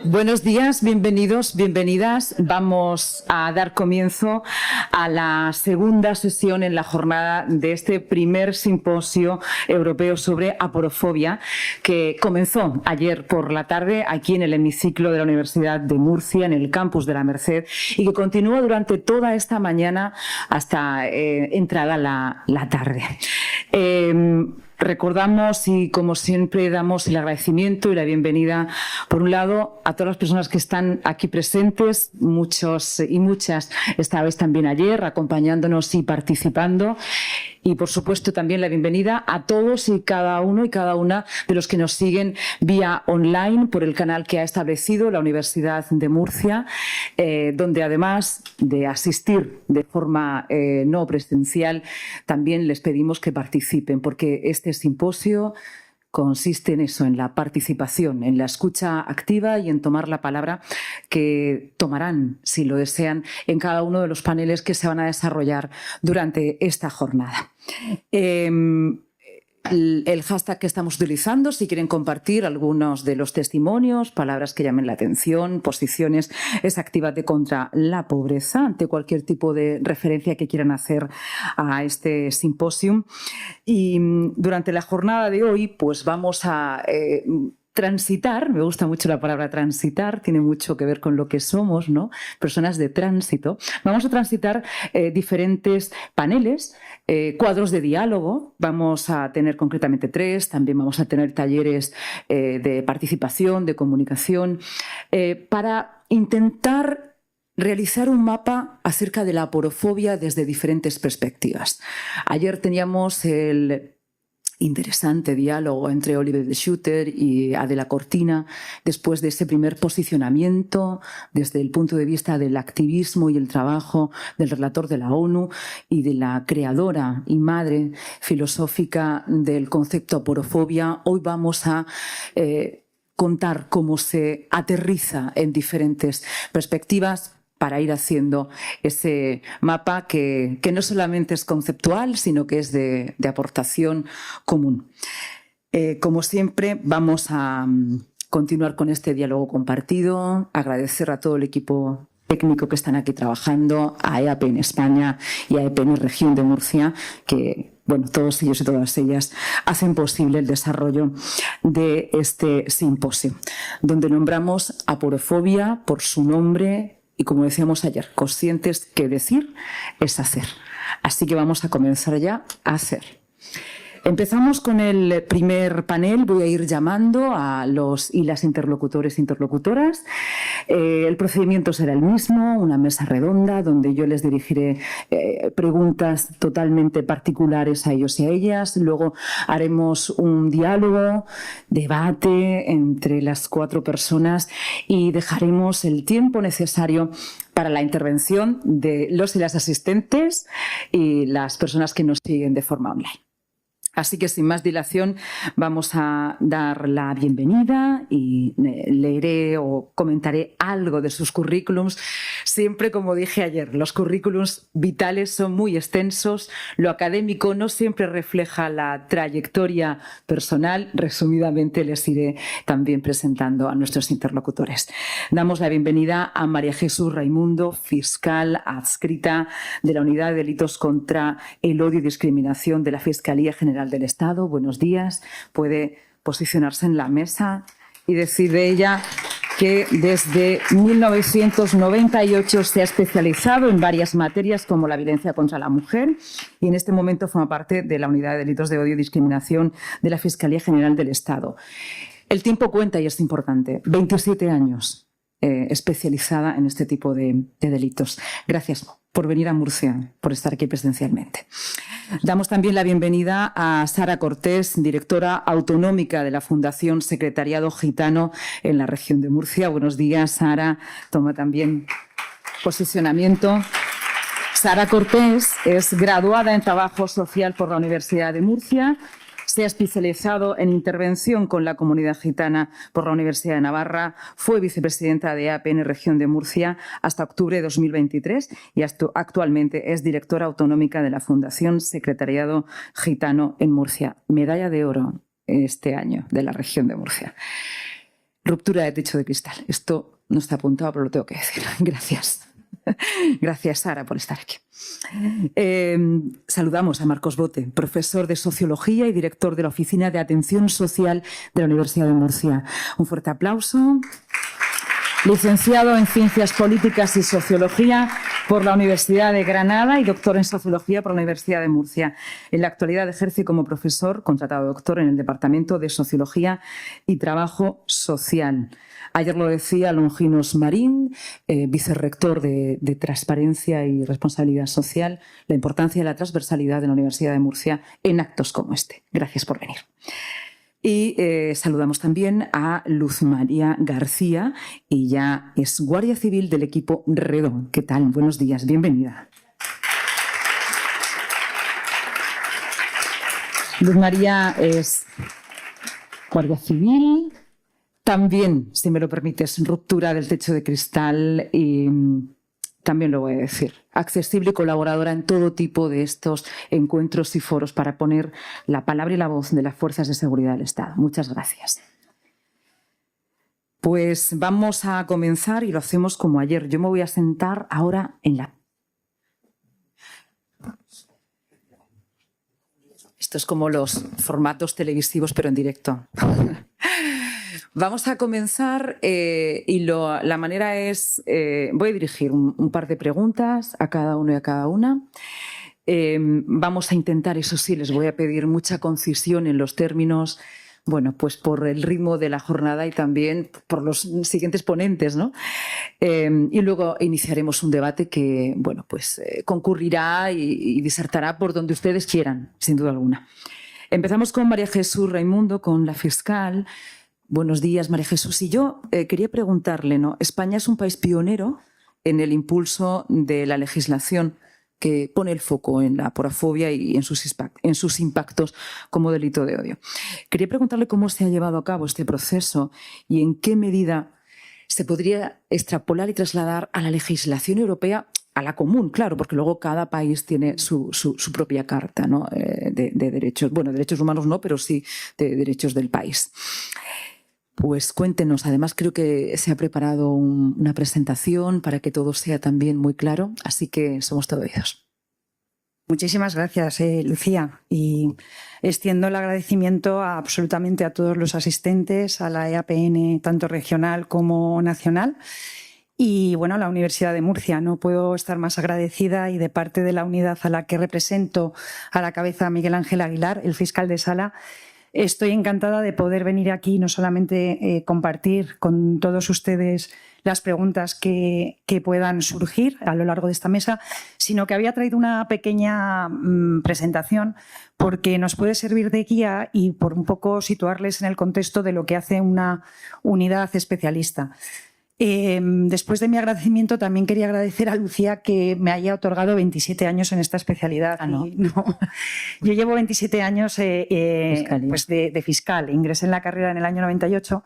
Buenos días, bienvenidos, bienvenidas. Vamos a dar comienzo a la segunda sesión en la jornada de este primer simposio europeo sobre aporofobia que comenzó ayer por la tarde aquí en el hemiciclo de la Universidad de Murcia, en el campus de la Merced, y que continúa durante toda esta mañana hasta entrada la tarde. Recordamos y, como siempre, damos el agradecimiento y la bienvenida, por un lado, a todas las personas que están aquí presentes, muchos y muchas esta vez también ayer, acompañándonos y participando. Y, por supuesto, también la bienvenida a todos y cada uno y cada una de los que nos siguen vía online por el canal que ha establecido la Universidad de Murcia, donde, además de asistir de forma no presencial, también les pedimos que participen, porque este simposio consiste en eso, en la participación, en la escucha activa y en tomar la palabra, que tomarán, si lo desean, en cada uno de los paneles que se van a desarrollar durante esta jornada. El hashtag que estamos utilizando, si quieren compartir algunos de los testimonios, palabras que llamen la atención, posiciones, es Actívate contra la pobreza, ante cualquier tipo de referencia que quieran hacer a este simposio. Y durante la jornada de hoy, pues vamos a transitar, me gusta mucho la palabra transitar, tiene mucho que ver con lo que somos, ¿no? Personas de tránsito. Vamos a transitar diferentes paneles, cuadros de diálogo, vamos a tener concretamente 3, también vamos a tener talleres de participación, de comunicación, para intentar realizar un mapa acerca de la aporofobia desde diferentes perspectivas. Ayer teníamos el interesante diálogo entre Oliver de Schutter y Adela Cortina, después de ese primer posicionamiento desde el punto de vista del activismo y el trabajo del relator de la ONU y de la creadora y madre filosófica del concepto aporofobia. Hoy vamos a contar cómo se aterriza en diferentes perspectivas para ir haciendo ese mapa que no solamente es conceptual, sino que es de aportación común. Como siempre, vamos a continuar con este diálogo compartido, agradecer a todo el equipo técnico que están aquí trabajando, a EAP en España y a EAP en Región de Murcia, que bueno, todos ellos y todas ellas hacen posible el desarrollo de este simposio, donde nombramos aporofobia por su nombre y, como decíamos ayer, conscientes que decir es hacer. Así que vamos a comenzar ya a hacer. Empezamos con el primer panel. Voy a ir llamando a los y las interlocutores e interlocutoras. El procedimiento será el mismo, una mesa redonda donde yo les dirigiré preguntas totalmente particulares a ellos y a ellas. Luego haremos un diálogo, debate entre las 4 personas y dejaremos el tiempo necesario para la intervención de los y las asistentes y las personas que nos siguen de forma online. Así que, sin más dilación, vamos a dar la bienvenida y leeré o comentaré algo de sus currículums. Siempre, como dije ayer, los currículums vitales son muy extensos. Lo académico no siempre refleja la trayectoria personal. Resumidamente, les iré también presentando a nuestros interlocutores. Damos la bienvenida a María Jesús Raimundo, fiscal adscrita de la Unidad de Delitos contra el Odio y Discriminación de la Fiscalía General del Estado. Buenos días. Puede posicionarse en la mesa y decir de ella que desde 1998 se ha especializado en varias materias como la violencia contra la mujer y en este momento forma parte de la Unidad de Delitos de Odio y Discriminación de la Fiscalía General del Estado. El tiempo cuenta y es importante. 27 años especializada en este tipo de delitos. Gracias por venir a Murcia, por estar aquí presencialmente. Damos también la bienvenida a Sara Cortés, directora autonómica de la Fundación Secretariado Gitano en la región de Murcia. Buenos días, Sara. Toma también posicionamiento. Sara Cortés es graduada en Trabajo Social por la Universidad de Murcia. Se ha especializado en intervención con la comunidad gitana por la Universidad de Navarra. Fue vicepresidenta de APN Región de Murcia hasta octubre de 2023 y actualmente es directora autonómica de la Fundación Secretariado Gitano en Murcia. Medalla de oro este año de la Región de Murcia. Ruptura de techo de cristal. Esto no está apuntado, pero lo tengo que decir. Gracias. Gracias, Sara, por estar aquí. Saludamos a Marcos Bote, profesor de Sociología y director de la Oficina de Atención Social de la Universidad de Murcia. Un fuerte aplauso. Licenciado en Ciencias Políticas y Sociología por la Universidad de Granada y doctor en Sociología por la Universidad de Murcia. En la actualidad ejerce como profesor, contratado doctor en el Departamento de Sociología y Trabajo Social. Ayer lo decía Longinos Marín, vicerrector de Transparencia y Responsabilidad Social, la importancia de la transversalidad de la Universidad de Murcia en actos como este. Gracias por venir. Y saludamos también a Luz María García, ella es guardia civil del equipo Redón. ¿Qué tal? Buenos días, bienvenida. Luz María es guardia civil, también, si me lo permites, ruptura del techo de cristal y también lo voy a decir, accesible y colaboradora en todo tipo de estos encuentros y foros para poner la palabra y la voz de las fuerzas de seguridad del Estado. Muchas gracias. Pues vamos a comenzar y lo hacemos como ayer. Yo me voy a sentar ahora en la... Esto es como los formatos televisivos, pero en directo. Vamos a comenzar y la manera es, voy a dirigir un par de preguntas a cada uno y a cada una. Vamos a intentar, eso sí, les voy a pedir mucha concisión en los términos, bueno, pues por el ritmo de la jornada y también por los siguientes ponentes, ¿no? Y luego iniciaremos un debate que, bueno, pues concurrirá y disertará por donde ustedes quieran, sin duda alguna. Empezamos con María Jesús Raimundo, con la fiscal. Buenos días, María Jesús. Y yo quería preguntarle, ¿no? España es un país pionero en el impulso de la legislación que pone el foco en la aporafobia y en sus impactos como delito de odio. Quería preguntarle cómo se ha llevado a cabo este proceso y en qué medida se podría extrapolar y trasladar a la legislación europea, a la común, claro, porque luego cada país tiene su propia carta, ¿no? de derechos, bueno, derechos humanos no, pero sí de derechos del país. Pues cuéntenos, además creo que se ha preparado una presentación para que todo sea también muy claro, así que somos todo oídos. Muchísimas gracias, Lucía, y extiendo el agradecimiento absolutamente a todos los asistentes, a la EAPN, tanto regional como nacional, y bueno, a la Universidad de Murcia. No puedo estar más agradecida y de parte de la unidad a la que represento, a la cabeza Miguel Ángel Aguilar, el fiscal de sala, estoy encantada de poder venir aquí y no solamente compartir con todos ustedes las preguntas que puedan surgir a lo largo de esta mesa, sino que había traído una pequeña presentación porque nos puede servir de guía y por un poco situarles en el contexto de lo que hace una unidad especialista. Después de mi agradecimiento, también quería agradecer a Lucía que me haya otorgado 27 años en esta especialidad. ¿No? Yo llevo 27 años pues de fiscal. Ingresé en la carrera en el año 98,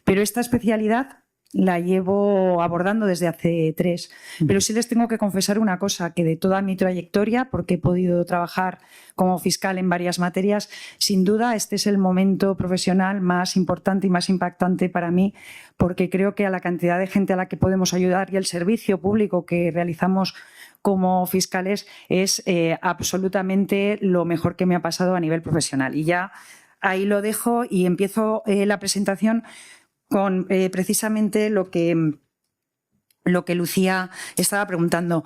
pero esta especialidad la llevo abordando desde hace 3. Pero sí les tengo que confesar una cosa, que de toda mi trayectoria, porque he podido trabajar como fiscal en varias materias, sin duda este es el momento profesional más importante y más impactante para mí, porque creo que a la cantidad de gente a la que podemos ayudar y el servicio público que realizamos como fiscales es absolutamente lo mejor que me ha pasado a nivel profesional. Y ya ahí lo dejo y empiezo la presentación con precisamente lo que Lucía estaba preguntando.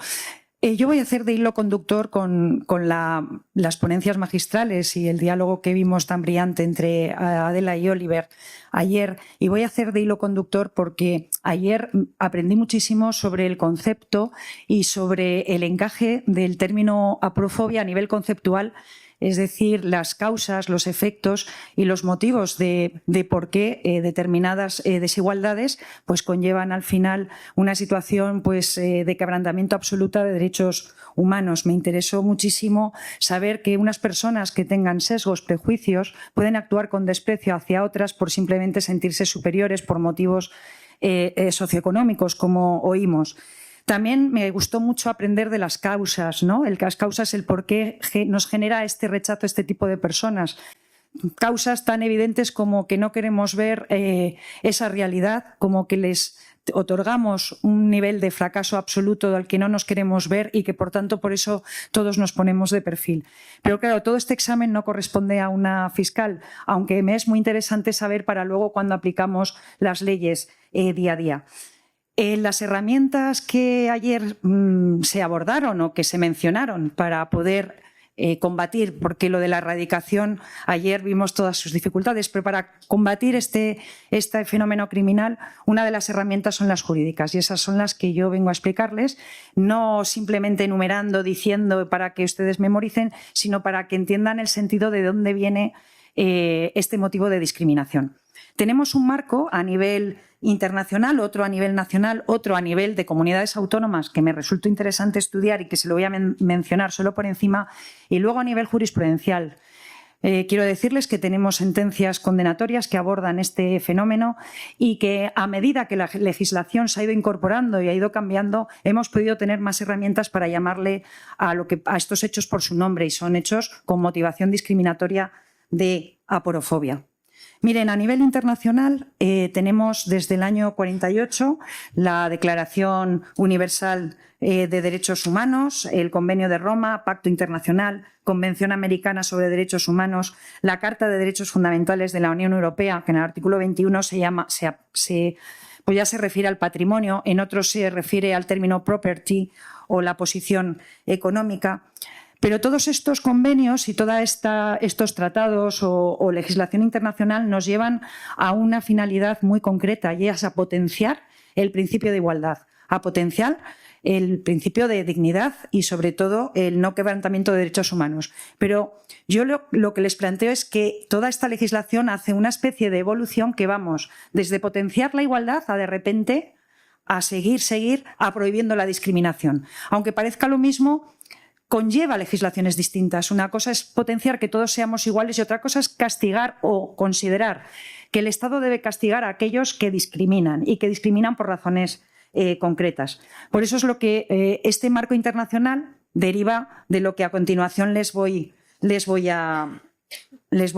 Yo voy a hacer de hilo conductor con las ponencias magistrales y el diálogo que vimos tan brillante entre Adela y Oliver ayer, y voy a hacer de hilo conductor porque ayer aprendí muchísimo sobre el concepto y sobre el encaje del término aporofobia a nivel conceptual, es decir, las causas, los efectos y los motivos de por qué determinadas desigualdades pues conllevan al final una situación pues, de quebrantamiento absoluta de derechos humanos. Me interesó muchísimo saber que unas personas que tengan sesgos, prejuicios, pueden actuar con desprecio hacia otras por simplemente sentirse superiores por motivos socioeconómicos, como oímos. También me gustó mucho aprender de las causas, ¿no? Las causas, el por qué nos genera este rechazo a este tipo de personas. causas tan evidentes como que no queremos ver esa realidad, como que les otorgamos un nivel de fracaso absoluto al que no nos queremos ver y que, por tanto, por eso todos nos ponemos de perfil. Pero claro, todo este examen no corresponde a una fiscal, aunque me es muy interesante saber para luego cuando aplicamos las leyes día a día. Las herramientas que ayer se abordaron o que se mencionaron para poder combatir, porque lo de la erradicación, ayer vimos todas sus dificultades, pero para combatir este fenómeno criminal, una de las herramientas son las jurídicas y esas son las que yo vengo a explicarles, no simplemente enumerando, diciendo para que ustedes memoricen, sino para que entiendan el sentido de dónde viene este motivo de discriminación. Tenemos un marco a nivel internacional, otro a nivel nacional, otro a nivel de comunidades autónomas que me resultó interesante estudiar y que se lo voy a mencionar solo por encima, y luego a nivel jurisprudencial. Quiero decirles que tenemos sentencias condenatorias que abordan este fenómeno y que a medida que la legislación se ha ido incorporando y ha ido cambiando, hemos podido tener más herramientas para llamarle a estos hechos por su nombre, y son hechos con motivación discriminatoria de aporofobia. Miren, a nivel internacional tenemos desde el año 48 la Declaración Universal de Derechos Humanos, el Convenio de Roma, Pacto Internacional, Convención Americana sobre Derechos Humanos, la Carta de Derechos Fundamentales de la Unión Europea, que en el artículo 21 pues ya se refiere al patrimonio, en otros se refiere al término property o la posición económica. Pero todos estos convenios y todos estos tratados o legislación internacional nos llevan a una finalidad muy concreta, y es a potenciar el principio de igualdad, a potenciar el principio de dignidad y, sobre todo, el no quebrantamiento de derechos humanos. Pero yo lo que les planteo es que toda esta legislación hace una especie de evolución que vamos desde potenciar la igualdad a, de repente, a seguir prohibiendo la discriminación. Aunque parezca lo mismo, conlleva legislaciones distintas. Una cosa es potenciar que todos seamos iguales y otra cosa es castigar o considerar que el Estado debe castigar a aquellos que discriminan y que discriminan por razones concretas. Por eso es lo que este marco internacional deriva de lo que a continuación les voy a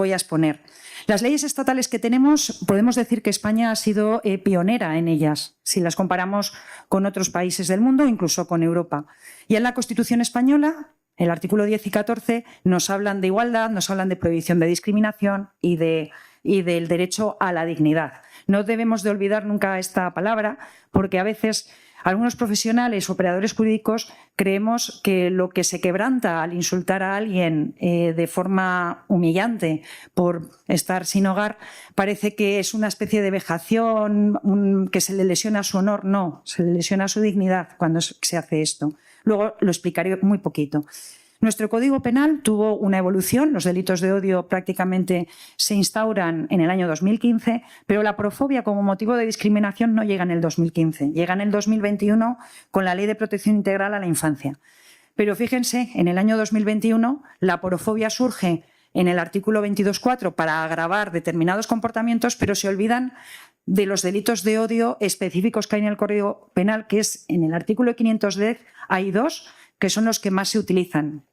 exponer. Las leyes estatales que tenemos, podemos decir que España ha sido pionera en ellas, si las comparamos con otros países del mundo, incluso con Europa. Y en la Constitución española, el artículo 10 y 14 nos hablan de igualdad, nos hablan de prohibición de discriminación y del derecho a la dignidad. No debemos de olvidar nunca esta palabra, porque a veces algunos profesionales, operadores jurídicos, creemos que lo que se quebranta al insultar a alguien de forma humillante por estar sin hogar parece que es una especie de vejación, que se le lesiona su honor. No, se le lesiona su dignidad cuando se hace esto. Luego lo explicaré muy poquito. Nuestro Código Penal tuvo una evolución, los delitos de odio prácticamente se instauran en el año 2015, pero la aporofobia como motivo de discriminación no llega en el 2015, llega en el 2021 con la Ley de Protección Integral a la Infancia. Pero fíjense, en el año 2021 la aporofobia surge en el artículo 22.4 para agravar determinados comportamientos, pero se olvidan de los delitos de odio específicos que hay en el Código Penal, que es en el artículo 510, hay dos que son los que más se utilizan.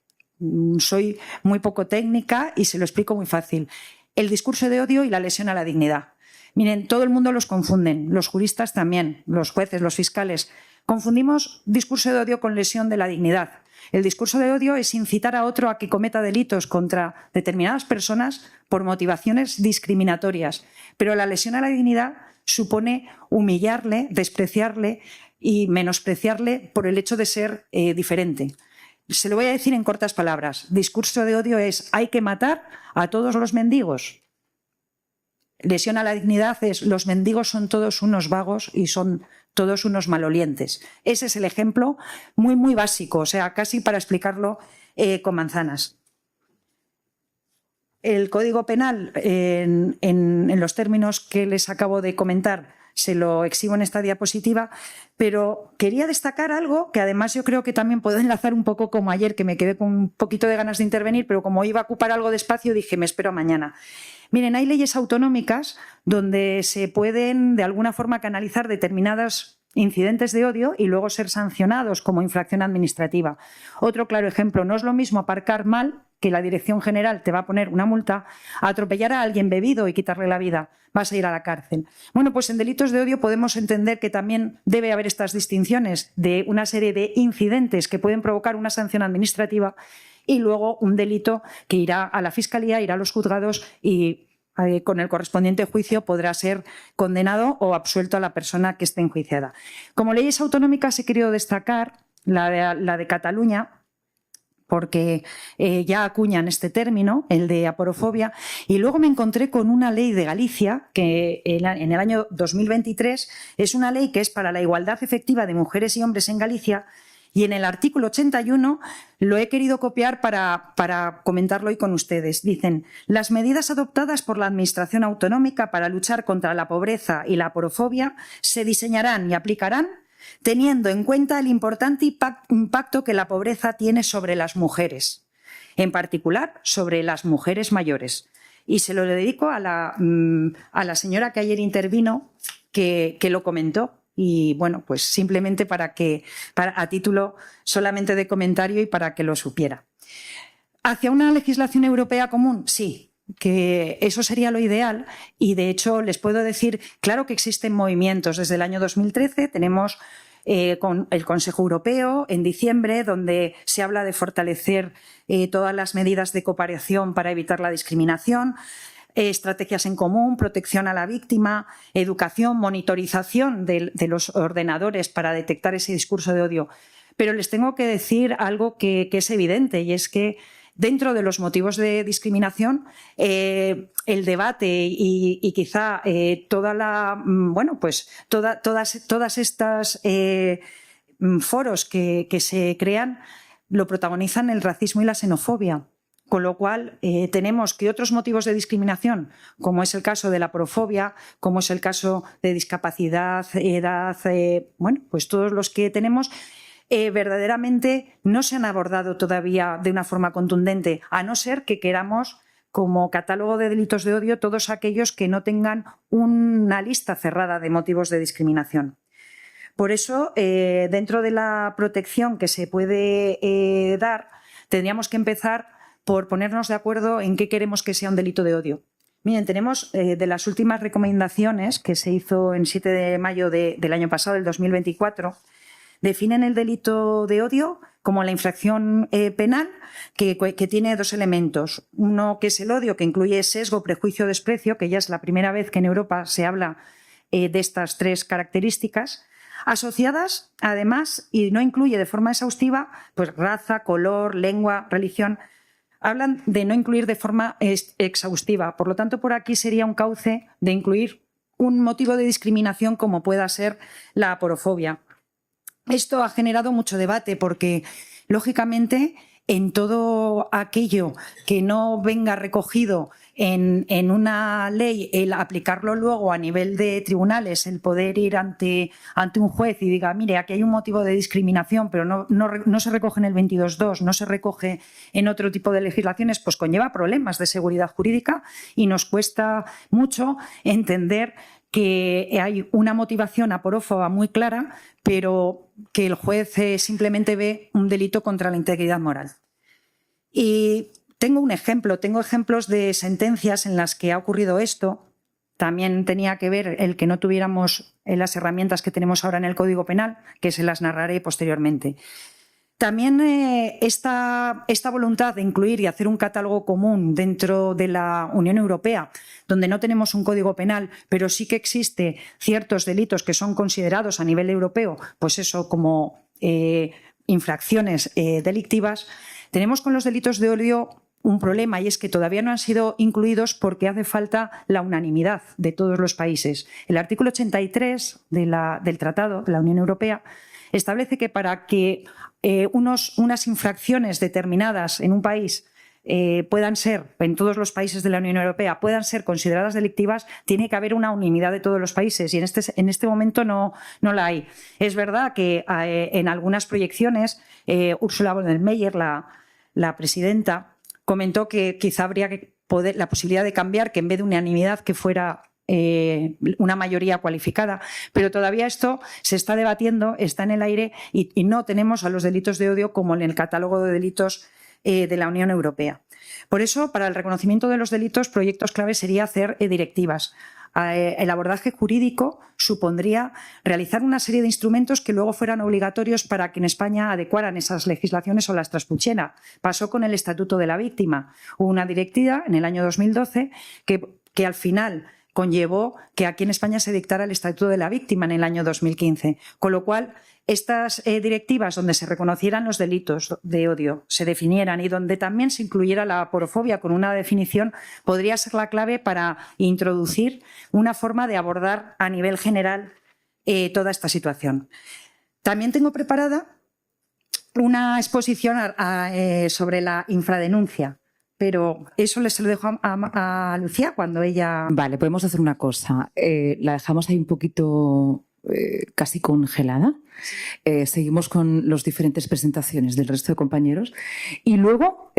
Soy muy poco técnica y se lo explico muy fácil. El discurso de odio y la lesión a la dignidad. Miren, todo el mundo los confunden, los juristas también, los jueces, los fiscales. Confundimos discurso de odio con lesión de la dignidad. El discurso de odio es incitar a otro a que cometa delitos contra determinadas personas por motivaciones discriminatorias. Pero la lesión a la dignidad supone humillarle, despreciarle y menospreciarle por el hecho de ser diferente. Se lo voy a decir en cortas palabras. Discurso de odio es: hay que matar a todos los mendigos. Lesión a la dignidad es: los mendigos son todos unos vagos y son todos unos malolientes. Ese es el ejemplo muy, muy básico, o sea, casi para explicarlo con manzanas. El Código Penal, en los términos que les acabo de comentar, se lo exhibo en esta diapositiva, pero quería destacar algo que además yo creo que también puedo enlazar un poco como ayer, que me quedé con un poquito de ganas de intervenir, pero como iba a ocupar algo de espacio dije, me espero a mañana. Miren, hay leyes autonómicas donde se pueden de alguna forma canalizar determinados incidentes de odio y luego ser sancionados como infracción administrativa. Otro claro ejemplo, no es lo mismo aparcar mal que la Dirección General te va a poner una multa, a atropellar a alguien bebido y quitarle la vida, vas a ir a la cárcel. Bueno, pues en delitos de odio podemos entender que también debe haber estas distinciones de una serie de incidentes que pueden provocar una sanción administrativa y luego un delito que irá a la Fiscalía, irá a los juzgados y con el correspondiente juicio podrá ser condenado o absuelto a la persona que esté enjuiciada. Como leyes autonómicas he querido destacar la de Cataluña, porque ya acuñan este término, el de aporofobia, y luego me encontré con una ley de Galicia que en el año 2023 es una ley que es para la igualdad efectiva de mujeres y hombres en Galicia, y en el artículo 81 lo he querido copiar para comentarlo hoy con ustedes. Dicen: las medidas adoptadas por la Administración autonómica para luchar contra la pobreza y la aporofobia se diseñarán y aplicarán teniendo en cuenta el importante impacto que la pobreza tiene sobre las mujeres, en particular sobre las mujeres mayores. Y se lo dedico a la señora que ayer intervino, que lo comentó. Y bueno, pues simplemente a título solamente de comentario y para que lo supiera. ¿Hacia una legislación europea común? Sí, que eso sería lo ideal, y de hecho les puedo decir, claro que existen movimientos. Desde el año 2013 tenemos con el Consejo Europeo en diciembre, donde se habla de fortalecer todas las medidas de cooperación para evitar la discriminación, estrategias en común, protección a la víctima, educación, monitorización de los ordenadores para detectar ese discurso de odio. Pero les tengo que decir algo que es evidente, y es que dentro de los motivos de discriminación, el debate y quizá todas estas foros que se crean lo protagonizan el racismo y la xenofobia. Con lo cual, tenemos que otros motivos de discriminación, como es el caso de la aporofobia, como es el caso de discapacidad, edad, pues todos los que tenemos, verdaderamente no se han abordado todavía de una forma contundente, a no ser que queramos, como catálogo de delitos de odio, todos aquellos que no tengan una lista cerrada de motivos de discriminación. Por eso, dentro de la protección que se puede dar, tendríamos que empezar por ponernos de acuerdo en qué queremos que sea un delito de odio. Miren, tenemos de las últimas recomendaciones que se hizo en 7 de mayo del año pasado, del 2024, definen el delito de odio como la infracción penal que tiene dos elementos. Uno, que es el odio, que incluye sesgo, prejuicio o desprecio, que ya es la primera vez que en Europa se habla de estas tres características, asociadas, además, y no incluye de forma exhaustiva, pues raza, color, lengua, religión. Hablan de no incluir de forma exhaustiva. Por lo tanto, por aquí sería un cauce de incluir un motivo de discriminación como pueda ser la aporofobia. Esto ha generado mucho debate porque, lógicamente, en todo aquello que no venga recogido en una ley, el aplicarlo luego a nivel de tribunales, el poder ir ante un juez y diga, mire, aquí hay un motivo de discriminación, pero no se recoge en el 22.2, no se recoge en otro tipo de legislaciones, pues conlleva problemas de seguridad jurídica y nos cuesta mucho entender que hay una motivación aporófoba muy clara, pero que el juez simplemente ve un delito contra la integridad moral. Y tengo ejemplos de sentencias en las que ha ocurrido esto. También tenía que ver el que no tuviéramos las herramientas que tenemos ahora en el Código Penal, que se las narraré posteriormente. También esta voluntad de incluir y hacer un catálogo común dentro de la Unión Europea, donde no tenemos un código penal, pero sí que existe ciertos delitos que son considerados a nivel europeo, pues eso, como infracciones delictivas. Tenemos con los delitos de odio un problema, y es que todavía no han sido incluidos porque hace falta la unanimidad de todos los países. El artículo 83 del Tratado de la Unión Europea establece que para que unas infracciones determinadas en un país puedan ser, en todos los países de la Unión Europea, puedan ser consideradas delictivas, tiene que haber una unanimidad de todos los países, y en este momento no la hay. Es verdad que en algunas proyecciones Ursula von der Leyen, la presidenta, comentó que quizá habría la posibilidad de cambiar, que en vez de unanimidad que fuera una mayoría cualificada, pero todavía esto se está debatiendo, está en el aire, y no tenemos a los delitos de odio como en el catálogo de delitos de la Unión Europea. Por eso, para el reconocimiento de los delitos, proyectos clave sería hacer directivas. El abordaje jurídico supondría realizar una serie de instrumentos que luego fueran obligatorios para que en España adecuaran esas legislaciones o las transpusiera. Pasó con el Estatuto de la Víctima. Hubo una directiva en el año 2012 que al final conllevó que aquí en España se dictara el Estatuto de la Víctima en el año 2015. Con lo cual, estas directivas donde se reconocieran los delitos de odio, se definieran y donde también se incluyera la aporofobia con una definición, podría ser la clave para introducir una forma de abordar a nivel general toda esta situación. También tengo preparada una exposición sobre la infradenuncia, pero eso se lo dejo a Lucía cuando ella... Vale, podemos hacer una cosa. La dejamos ahí un poquito casi congelada. Seguimos con las diferentes presentaciones del resto de compañeros y luego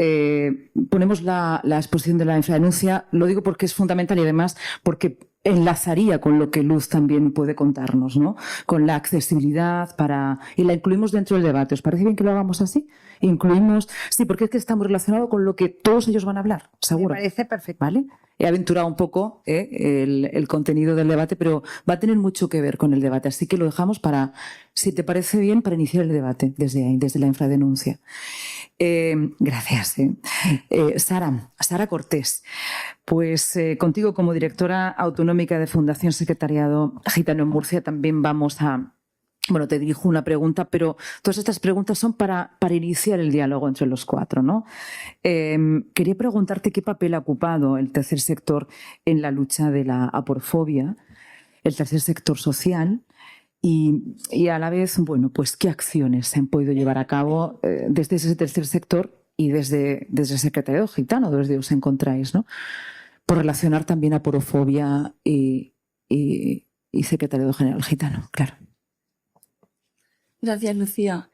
ponemos la exposición de la infradenuncia. Lo digo porque es fundamental y además porque enlazaría con lo que Luz también puede contarnos, ¿no? Con la accesibilidad y la incluimos dentro del debate. ¿Os parece bien que lo hagamos así? Incluimos, sí, porque es que está muy relacionado con lo que todos ellos van a hablar, seguro. Me parece perfecto. ¿Vale? He aventurado un poco el contenido del debate, pero va a tener mucho que ver con el debate, así que lo dejamos para, si te parece bien, para iniciar el debate desde ahí, desde la infradenuncia. Gracias. Sara Cortés, pues contigo como directora autonómica de Fundación Secretariado Gitano en Murcia también vamos a... Bueno, te dirijo una pregunta, pero todas estas preguntas son para iniciar el diálogo entre los cuatro, ¿no? Quería preguntarte qué papel ha ocupado el tercer sector en la lucha de la aporofobia, el tercer sector social, y a la vez, bueno, pues qué acciones se han podido llevar a cabo desde ese tercer sector y desde el Secretariado Gitano, desde donde os encontráis, ¿no? Por relacionar también aporofobia y Secretariado General Gitano, claro. Gracias, Lucía.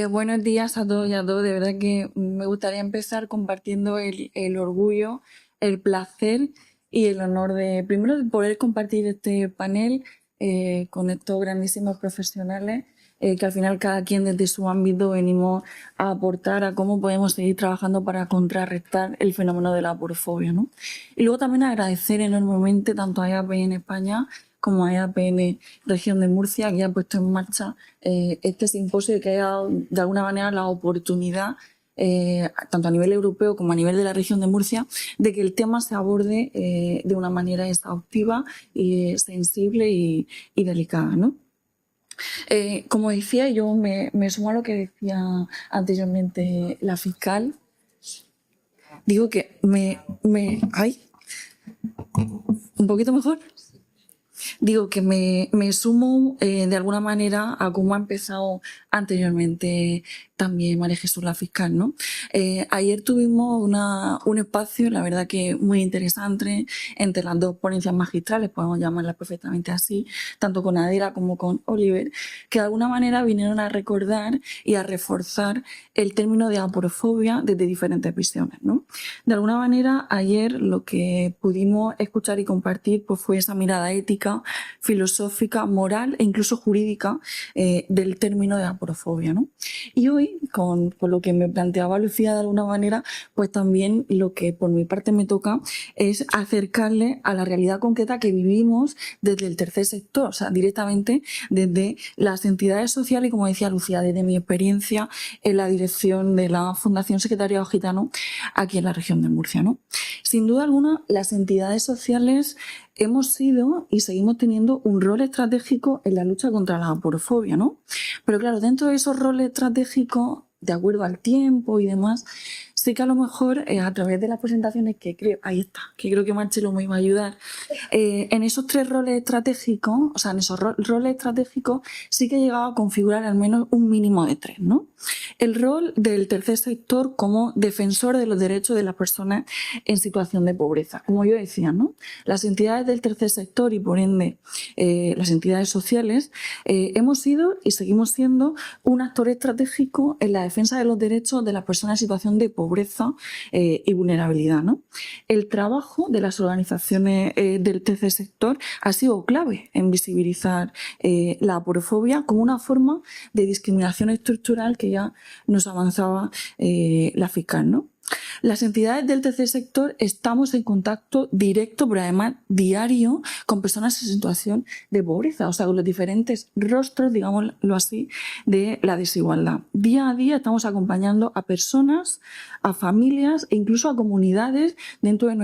Buenos días a todos y a todas. De verdad que me gustaría empezar compartiendo el orgullo, el placer y el honor de, primero, de poder compartir este panel con estos grandísimos profesionales que al final cada quien desde su ámbito venimos a aportar a cómo podemos seguir trabajando para contrarrestar el fenómeno de la aporofobia, ¿no? Y luego también agradecer enormemente tanto a EAP en España como a EAPN Región de Murcia, que ha puesto en marcha este simposio que ha dado de alguna manera la oportunidad, tanto a nivel europeo como a nivel de la región de Murcia, de que el tema se aborde de una manera exhaustiva, y sensible y delicada, ¿no? Como decía, yo me sumo a lo que decía anteriormente la fiscal. Digo que ¡ay! ¿Un poquito mejor? Digo que me sumo de alguna manera a cómo ha empezado anteriormente también María Jesús, la fiscal, ¿no? Ayer tuvimos un espacio, la verdad que muy interesante, entre las dos ponencias magistrales, podemos llamarlas perfectamente así, tanto con Adela como con Oliver, que de alguna manera vinieron a recordar y a reforzar el término de aporofobia desde diferentes visiones, ¿no? De alguna manera, ayer lo que pudimos escuchar y compartir pues, fue esa mirada ética, filosófica, moral e incluso jurídica del término de aporofobia, ¿no? Y hoy, con lo que me planteaba Lucía de alguna manera, pues también lo que por mi parte me toca es acercarle a la realidad concreta que vivimos desde el tercer sector, o sea, directamente desde las entidades sociales y, como decía Lucía, desde mi experiencia en la dirección de la Fundación Secretariado Gitano aquí en la región de Murcia, ¿no? Sin duda alguna, las entidades sociales hemos sido y seguimos teniendo un rol estratégico en la lucha contra la aporofobia, ¿no? Pero claro, dentro de esos roles estratégicos, de acuerdo al tiempo y demás, sí que a lo mejor a través de las presentaciones que creo, ahí está, que creo que Marcelo me iba a ayudar, en esos tres roles estratégicos, o sea, en esos roles estratégicos sí que he llegado a configurar al menos un mínimo de tres, ¿no? El rol del tercer sector como defensor de los derechos de las personas en situación de pobreza. Como yo decía, ¿no? Las entidades del tercer sector y por ende las entidades sociales hemos sido y seguimos siendo un actor estratégico en la defensa de los derechos de las personas en situación de pobreza. pobreza y vulnerabilidad, ¿no? El trabajo de las organizaciones del tercer sector ha sido clave en visibilizar la aporofobia como una forma de discriminación estructural que ya nos avanzaba la fiscal, ¿no? Las entidades del tercer sector estamos en contacto directo, pero además diario, con personas en situación de pobreza, o sea, con los diferentes rostros, digámoslo así, de la desigualdad. Día a día estamos acompañando a personas, a familias e incluso a comunidades dentro de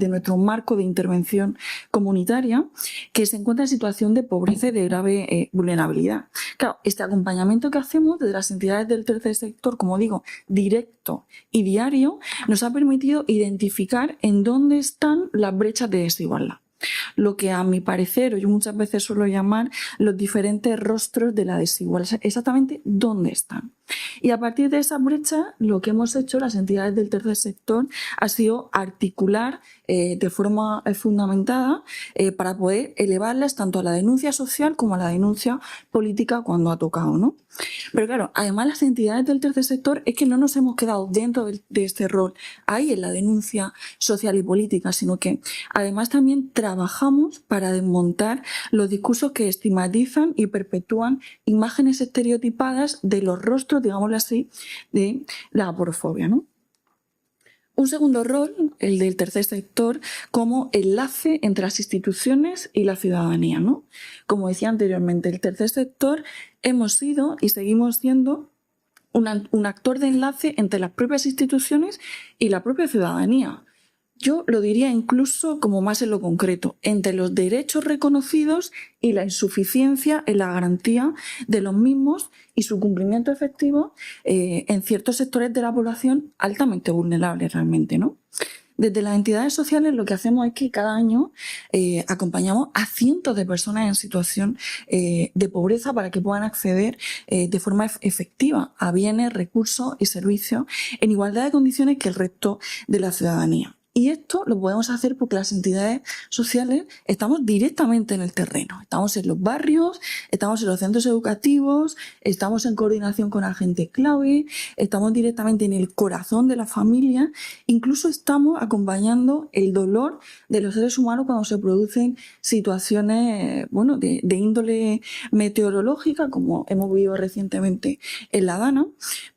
nuestro marco de intervención comunitaria que se encuentran en situación de pobreza y de grave vulnerabilidad. Claro, este acompañamiento que hacemos desde las entidades del tercer sector, como digo, directo y diario, nos ha permitido identificar en dónde están las brechas de desigualdad. Lo que a mi parecer, o yo muchas veces suelo llamar los diferentes rostros de la desigualdad, exactamente dónde están. Y a partir de esa brecha, lo que hemos hecho las entidades del tercer sector ha sido articular de forma fundamentada para poder elevarlas tanto a la denuncia social como a la denuncia política cuando ha tocado, ¿no? Pero claro, además las entidades del tercer sector es que no nos hemos quedado dentro de este rol ahí en la denuncia social y política, sino que además también trabajamos para desmontar los discursos que estigmatizan y perpetúan imágenes estereotipadas de los rostros, digámoslo así, de la aporofobia, ¿no? Un segundo rol, el del tercer sector, como enlace entre las instituciones y la ciudadanía, ¿no? Como decía anteriormente, el tercer sector hemos sido y seguimos siendo un actor de enlace entre las propias instituciones y la propia ciudadanía. Yo lo diría incluso como más en lo concreto, entre los derechos reconocidos y la insuficiencia en la garantía de los mismos y su cumplimiento efectivo en ciertos sectores de la población altamente vulnerables realmente, ¿no? Desde las entidades sociales lo que hacemos es que cada año acompañamos a cientos de personas en situación de pobreza para que puedan acceder de forma efectiva a bienes, recursos y servicios en igualdad de condiciones que el resto de la ciudadanía. Y esto lo podemos hacer porque las entidades sociales estamos directamente en el terreno. Estamos en los barrios, estamos en los centros educativos, estamos en coordinación con agentes clave, estamos directamente en el corazón de la familia, incluso estamos acompañando el dolor de los seres humanos cuando se producen situaciones de índole meteorológica, como hemos vivido recientemente en La Dana,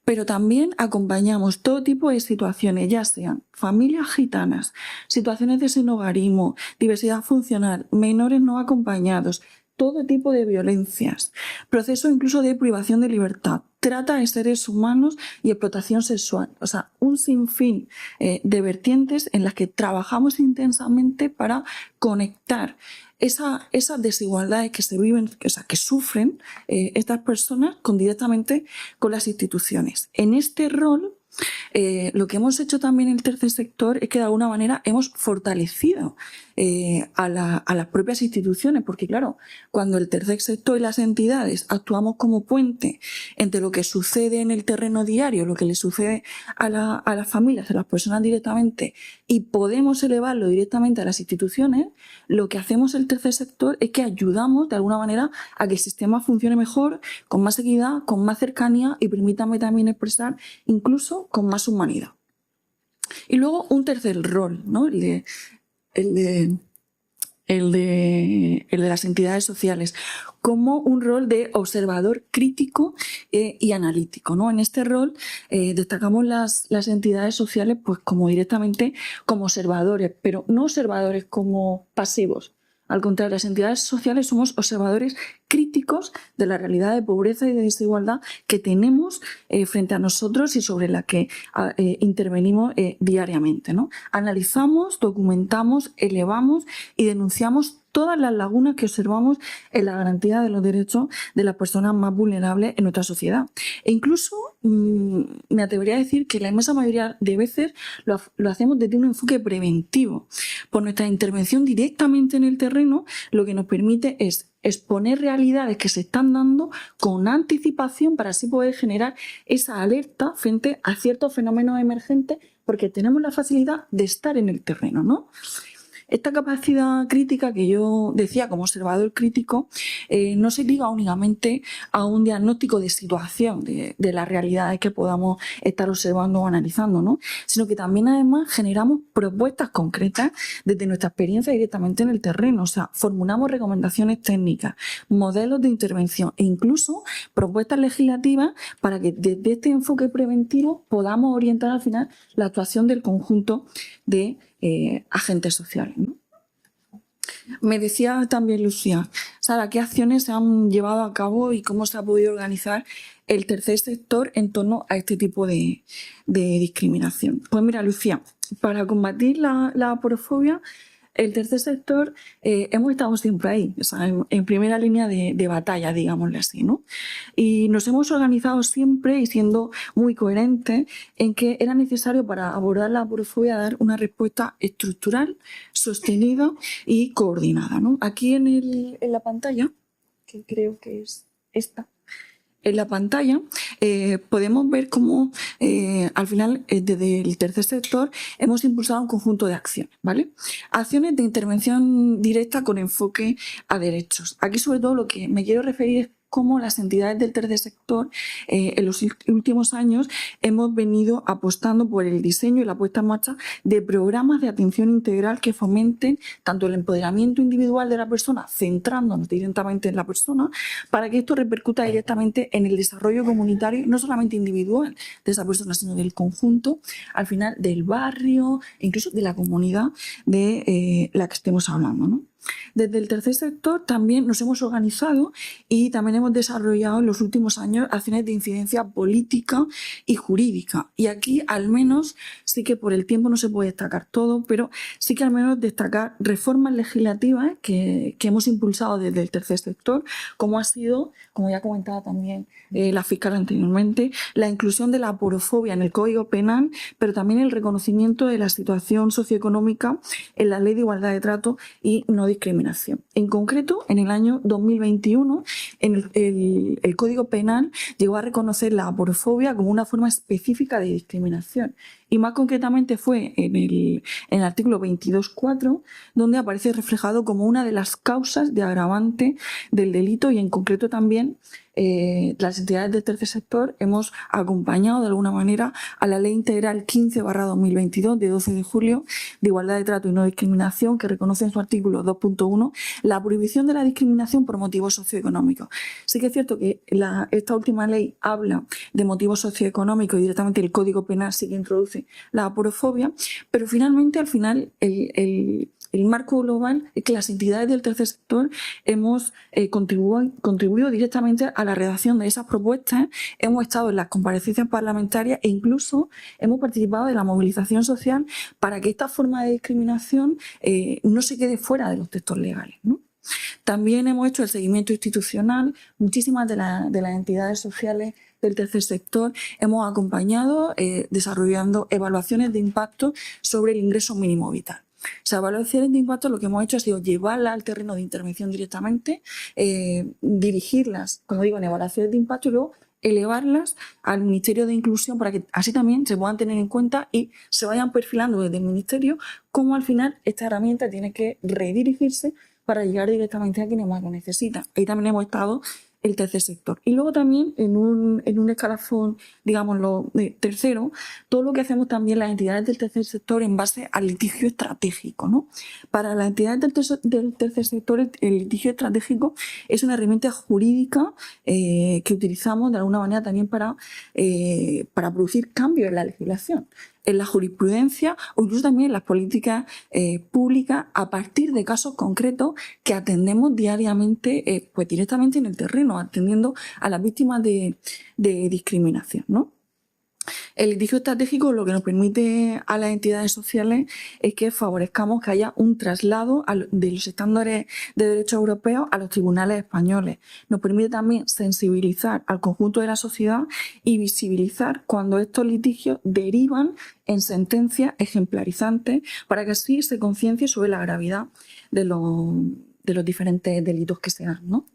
pero también acompañamos todo tipo de situaciones, ya sean familias gitanas, situaciones de sinhogarismo, diversidad funcional, menores no acompañados, todo tipo de violencias, procesos incluso de privación de libertad, trata de seres humanos y explotación sexual. O sea, un sinfín de vertientes en las que trabajamos intensamente para conectar esas desigualdades que se viven, o sea, que sufren estas personas directamente con las instituciones. En este rol, lo que hemos hecho también en el tercer sector es que de alguna manera hemos fortalecido a las propias instituciones, porque claro, cuando el tercer sector y las entidades actuamos como puente entre lo que sucede en el terreno diario, lo que le sucede a las familias, a las personas directamente, y podemos elevarlo directamente a las instituciones, lo que hacemos el tercer sector es que ayudamos de alguna manera a que el sistema funcione mejor, con más equidad, con más cercanía y permítame también expresar incluso con más humanidad. Y luego un tercer rol, ¿no? El de las entidades sociales, como un rol de observador crítico y analítico, ¿no? En este rol destacamos las entidades sociales pues como directamente como observadores, pero no observadores como pasivos. Al contrario, las entidades sociales somos observadores críticos de la realidad de pobreza y de desigualdad que tenemos frente a nosotros y sobre la que intervenimos diariamente, ¿no? Analizamos, documentamos, elevamos y denunciamos todas las lagunas que observamos en la garantía de los derechos de las personas más vulnerables en nuestra sociedad. E incluso me atrevería a decir que la inmensa mayoría de veces lo hacemos desde un enfoque preventivo. Por nuestra intervención directamente en el terreno, lo que nos permite es exponer realidades que se están dando con anticipación para así poder generar esa alerta frente a ciertos fenómenos emergentes porque tenemos la facilidad de estar en el terreno, ¿no? esta capacidad crítica que yo decía como observador crítico no se liga únicamente a un diagnóstico de situación de las realidades que podamos estar observando o analizando, ¿no? Sino que también además generamos propuestas concretas desde nuestra experiencia directamente en el terreno, o sea, formulamos recomendaciones técnicas, modelos de intervención e incluso propuestas legislativas para que desde este enfoque preventivo podamos orientar al final la actuación del conjunto de agentes sociales, ¿no? Me decía también Lucía, Sara, ¿qué acciones se han llevado a cabo y cómo se ha podido organizar el tercer sector en torno a este tipo de discriminación? Pues mira, Lucía, para combatir la aporofobia, el tercer sector hemos estado siempre ahí, o sea, en primera línea de batalla, digámosle así, ¿no? Y nos hemos organizado siempre y siendo muy coherentes en que era necesario para abordar la aporofobia dar una respuesta estructural, sostenida y coordinada, ¿no? Aquí en la pantalla, que creo que es esta, en la pantalla podemos ver cómo al final desde el tercer sector hemos impulsado un conjunto de acciones, ¿vale? Acciones de intervención directa con enfoque a derechos. Aquí sobre todo lo que me quiero referir es cómo las entidades del tercer sector en los últimos años hemos venido apostando por el diseño y la puesta en marcha de programas de atención integral que fomenten tanto el empoderamiento individual de la persona, centrándonos directamente en la persona, para que esto repercuta directamente en el desarrollo comunitario, no solamente individual de esa persona, sino del conjunto, al final del barrio, incluso de la comunidad de la que estemos hablando, ¿no? Desde el tercer sector también nos hemos organizado y también hemos desarrollado en los últimos años acciones de incidencia política y jurídica. Y aquí al menos, sí que por el tiempo no se puede destacar todo, pero sí que al menos destacar reformas legislativas que hemos impulsado desde el tercer sector, como ha sido, como ya comentaba también la fiscal anteriormente, la inclusión de la aporofobia en el Código Penal, pero también el reconocimiento de la situación socioeconómica en la Ley de Igualdad de Trato y no discriminación. En concreto, en el año 2021, el Código Penal llegó a reconocer la aporofobia como una forma específica de discriminación. Y más concretamente fue en el artículo 22.4, donde aparece reflejado como una de las causas de agravante del delito y en concreto también las entidades del tercer sector hemos acompañado de alguna manera a la Ley Integral 15/2022 de 12 de julio de Igualdad de Trato y No Discriminación, que reconoce en su artículo 2.1 la prohibición de la discriminación por motivos socioeconómicos. Sí que es cierto que esta última ley habla de motivos socioeconómicos y directamente el Código Penal sí que introduce la aporofobia, pero finalmente al final el marco global es que las entidades del tercer sector hemos contribuido directamente a la redacción de esas propuestas, hemos estado en las comparecencias parlamentarias e incluso hemos participado de la movilización social para que esta forma de discriminación no se quede fuera de los textos legales, ¿no? También hemos hecho el seguimiento institucional. Muchísimas de las entidades sociales del tercer sector hemos acompañado desarrollando evaluaciones de impacto sobre el ingreso mínimo vital. O sea, evaluaciones de impacto lo que hemos hecho ha sido llevarlas al terreno de intervención directamente, dirigirlas, como digo, en evaluaciones de impacto y luego elevarlas al Ministerio de Inclusión para que así también se puedan tener en cuenta y se vayan perfilando desde el Ministerio cómo al final esta herramienta tiene que redirigirse para llegar directamente a quienes más lo necesitan. Ahí también hemos estado el tercer sector. Y luego también en un escalafón, digámoslo, tercero, todo lo que hacemos también las entidades del tercer sector en base al litigio estratégico, ¿no? Para las entidades del tercer sector el litigio estratégico es una herramienta jurídica que utilizamos de alguna manera también para producir cambios en la legislación, en la jurisprudencia o incluso también en las políticas públicas a partir de casos concretos que atendemos diariamente, pues directamente en el terreno, atendiendo a las víctimas de discriminación, ¿no? El litigio estratégico lo que nos permite a las entidades sociales es que favorezcamos que haya un traslado de los estándares de derechos europeos a los tribunales españoles. Nos permite también sensibilizar al conjunto de la sociedad y visibilizar cuando estos litigios derivan en sentencias ejemplarizantes para que así se conciencie sobre la gravedad de los diferentes delitos que se dan, ¿no?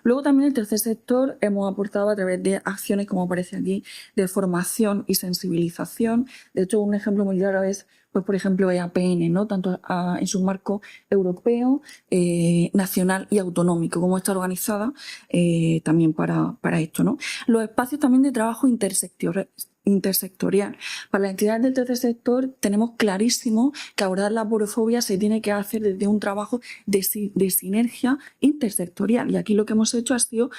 Luego también el tercer sector hemos aportado a través de acciones, como aparece aquí, de formación y sensibilización. De hecho, un ejemplo muy claro es pues por ejemplo EAPN, ¿no? Tanto en su marco europeo, nacional y autonómico, cómo está organizada también para esto, ¿no? Los espacios también de trabajo intersectorial. Para las entidades del tercer sector tenemos clarísimo que abordar la aporofobia se tiene que hacer desde un trabajo de sinergia intersectorial. Y aquí lo que hemos hecho ha sido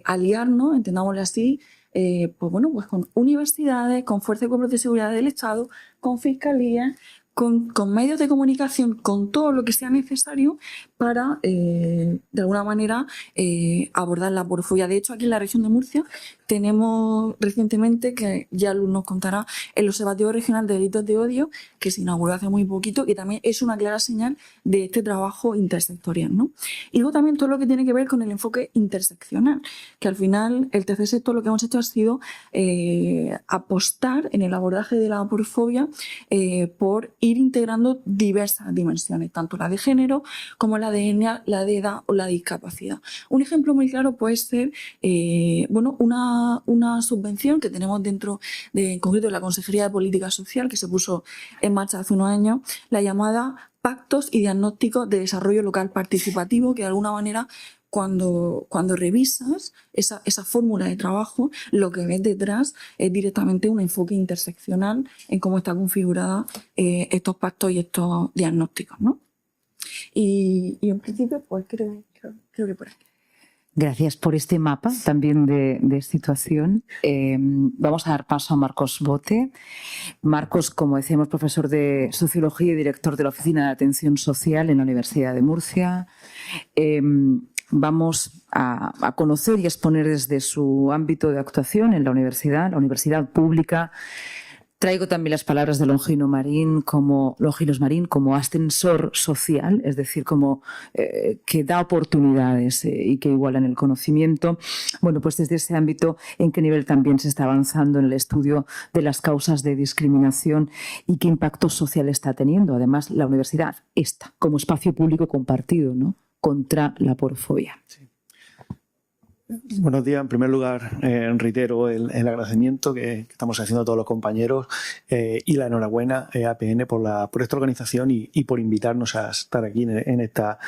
aliarnos, entendámoslo así, pues bueno, pues con universidades, con fuerzas y cuerpos de seguridad del Estado, con fiscalías, con medios de comunicación, con todo lo que sea necesario para, de alguna manera, abordar la aporofobia. De hecho, aquí en la región de Murcia tenemos recientemente, que ya Luz nos contará, el Observatorio Regional de Delitos de Odio, que se inauguró hace muy poquito y también es una clara señal de este trabajo intersectorial, ¿no? Y luego también todo lo que tiene que ver con el enfoque interseccional, que al final el tercer sector lo que hemos hecho ha sido apostar en el abordaje de la aporofobia por ir integrando diversas dimensiones, tanto la de género como la de etnia, la de edad o la de discapacidad. Un ejemplo muy claro puede ser bueno, una subvención que tenemos dentro de, en concreto, de la Consejería de Política Social, que se puso en marcha hace unos años, la llamada Pactos y Diagnósticos de Desarrollo Local Participativo, que de alguna manera cuando revisas esa fórmula de trabajo, lo que ves detrás es directamente un enfoque interseccional en cómo está configurada estos pactos y estos diagnósticos, ¿no? Y en principio, pues creo que por aquí. Gracias por este mapa también de situación. Vamos a dar paso a Marcos Bote. Marcos, como decíamos, profesor de Sociología y director de la Oficina de Atención Social en la Universidad de Murcia. Vamos a conocer y exponer desde su ámbito de actuación en la universidad pública. Traigo también las palabras de Longinos Marín como ascensor social, es decir, como que da oportunidades y que igualan el conocimiento. Bueno, pues desde ese ámbito, ¿en qué nivel también se está avanzando en el estudio de las causas de discriminación y qué impacto social está teniendo? Además, la universidad está como espacio público compartido, ¿no?, contra la aporofobia. Sí. Buenos días. En primer lugar, reitero el agradecimiento que estamos haciendo a todos los compañeros y la enhorabuena a APN por esta organización y por invitarnos a estar aquí en esta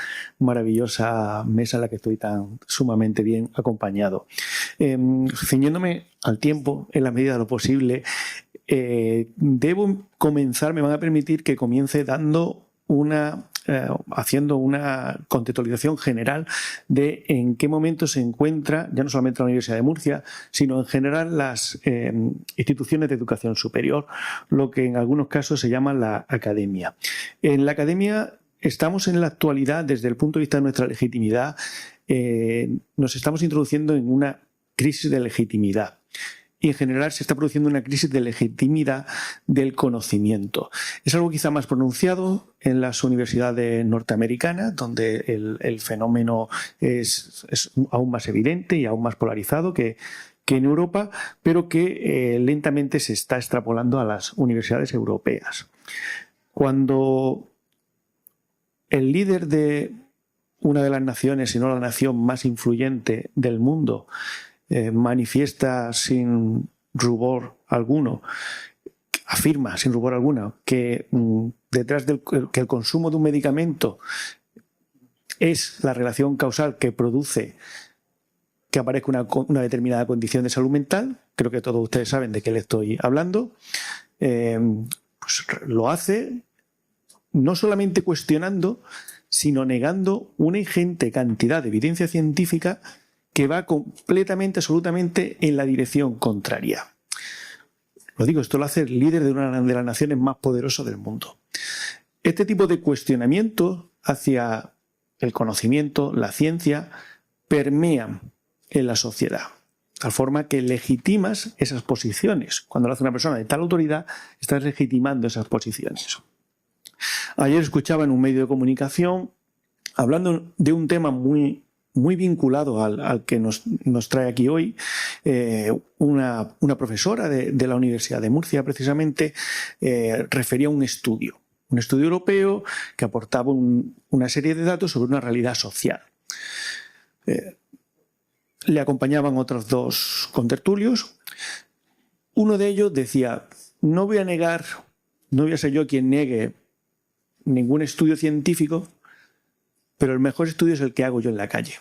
maravillosa mesa en la que estoy tan sumamente bien acompañado. Ciñéndome al tiempo, en la medida de lo posible, debo comenzar, me van a permitir que comience dando haciendo una contextualización general de en qué momento se encuentra, ya no solamente la Universidad de Murcia, sino en general las instituciones de educación superior, lo que en algunos casos se llama la academia. En la academia estamos en la actualidad, desde el punto de vista de nuestra legitimidad, nos estamos introduciendo en una crisis de legitimidad. Y en general se está produciendo una crisis de legitimidad del conocimiento. Es algo quizá más pronunciado en las universidades norteamericanas, donde el fenómeno es aún más evidente y aún más polarizado que en Europa, pero que lentamente se está extrapolando a las universidades europeas. Cuando el líder de una de las naciones, si no la nación más influyente del mundo, manifiesta sin rubor alguno, afirma sin rubor alguno que detrás que el consumo de un medicamento es la relación causal que produce que aparezca una determinada condición de salud mental, creo que todos ustedes saben de qué le estoy hablando, pues lo hace no solamente cuestionando, sino negando una ingente cantidad de evidencia científica que va completamente, absolutamente en la dirección contraria. Lo digo, esto lo hace el líder de una de las naciones más poderosas del mundo. Este tipo de cuestionamiento hacia el conocimiento, la ciencia, permean en la sociedad, de tal forma que legitimas esas posiciones. Cuando lo hace una persona de tal autoridad, estás legitimando esas posiciones. Ayer escuchaba en un medio de comunicación, hablando de un tema muy vinculado al que nos trae aquí hoy, una profesora de la Universidad de Murcia precisamente refería a un estudio europeo que aportaba una serie de datos sobre una realidad social. Le acompañaban otros dos contertulios. Uno de ellos decía: no voy a negar no voy a ser yo quien niegue ningún estudio científico, pero el mejor estudio es el que hago yo en la calle.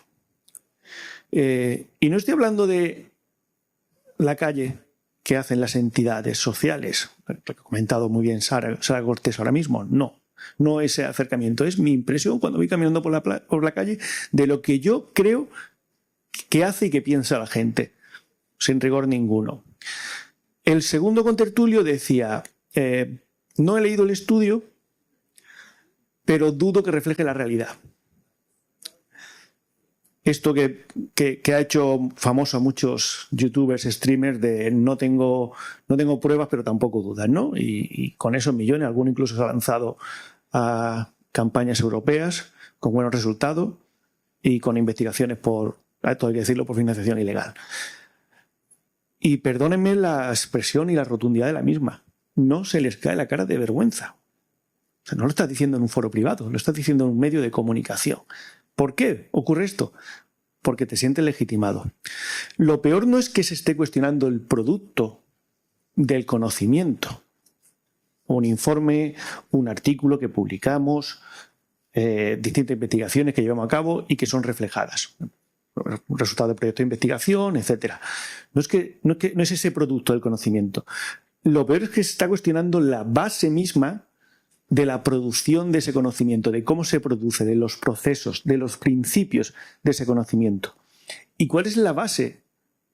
Y no estoy hablando de la calle que hacen las entidades sociales, lo que ha comentado muy bien Sara Cortés ahora mismo. No ese acercamiento, es mi impresión cuando voy caminando por la calle de lo que yo creo que hace y que piensa la gente, sin rigor ninguno. El segundo contertulio decía, no he leído el estudio, pero dudo que refleje la realidad. Esto que ha hecho famoso a muchos youtubers, streamers, de no tengo pruebas, pero tampoco dudas, ¿no? Y con esos millones, alguno incluso se ha lanzado a campañas europeas con buenos resultados y con investigaciones esto hay que decirlo, por financiación ilegal. Y perdónenme la expresión y la rotundidad de la misma. No se les cae la cara de vergüenza. O sea, no lo estás diciendo en un foro privado, lo estás diciendo en un medio de comunicación. ¿Por qué ocurre esto? Porque te sientes legitimado. Lo peor no es que se esté cuestionando el producto del conocimiento. Un informe, un artículo que publicamos, distintas investigaciones que llevamos a cabo y que son reflejadas. Resultados de proyectos de investigación, etc. No es ese producto del conocimiento. Lo peor es que se está cuestionando la base misma de la producción de ese conocimiento, de cómo se produce, de los procesos, de los principios de ese conocimiento. ¿Y cuál es la base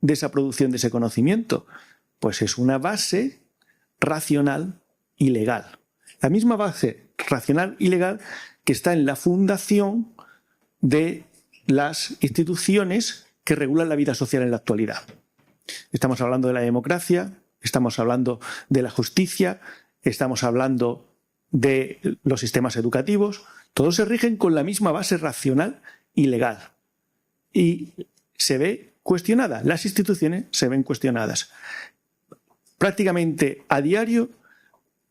de esa producción de ese conocimiento? Pues es una base racional y legal. La misma base racional y legal que está en la fundación de las instituciones que regulan la vida social en la actualidad. Estamos hablando de la democracia, estamos hablando de la justicia, estamos hablando de los sistemas educativos, todos se rigen con la misma base racional y legal. Y se ve cuestionada, las instituciones se ven cuestionadas. Prácticamente a diario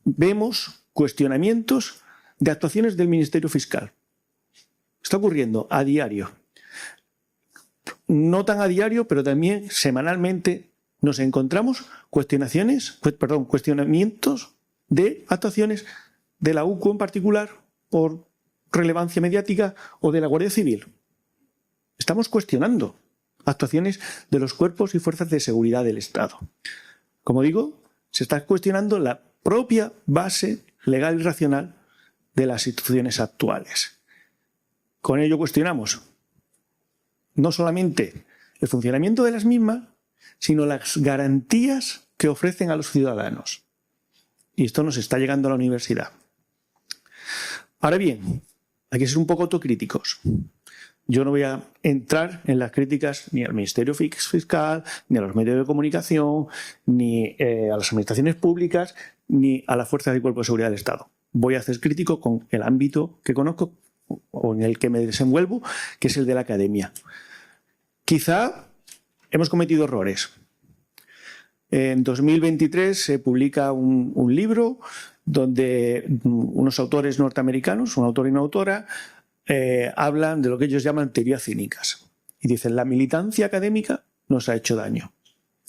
vemos cuestionamientos de actuaciones del Ministerio Fiscal. Está ocurriendo a diario. No tan a diario, pero también semanalmente nos encontramos cuestionamientos de actuaciones de la UCO en particular, por relevancia mediática, o de la Guardia Civil. Estamos cuestionando actuaciones de los cuerpos y fuerzas de seguridad del Estado. Como digo, se está cuestionando la propia base legal y racional de las instituciones actuales. Con ello cuestionamos no solamente el funcionamiento de las mismas, sino las garantías que ofrecen a los ciudadanos. Y esto nos está llegando a la universidad. Ahora bien, hay que ser un poco autocríticos. Yo no voy a entrar en las críticas ni al Ministerio Fiscal, ni a los medios de comunicación, ni a las administraciones públicas, ni a las fuerzas y cuerpos de seguridad del Estado. Voy a ser crítico con el ámbito que conozco o en el que me desenvuelvo, que es el de la academia. Quizá hemos cometido errores. En 2023 se publica un libro donde unos autores norteamericanos, un autor y una autora, hablan de lo que ellos llaman teorías cínicas. Y dicen, la militancia académica nos ha hecho daño.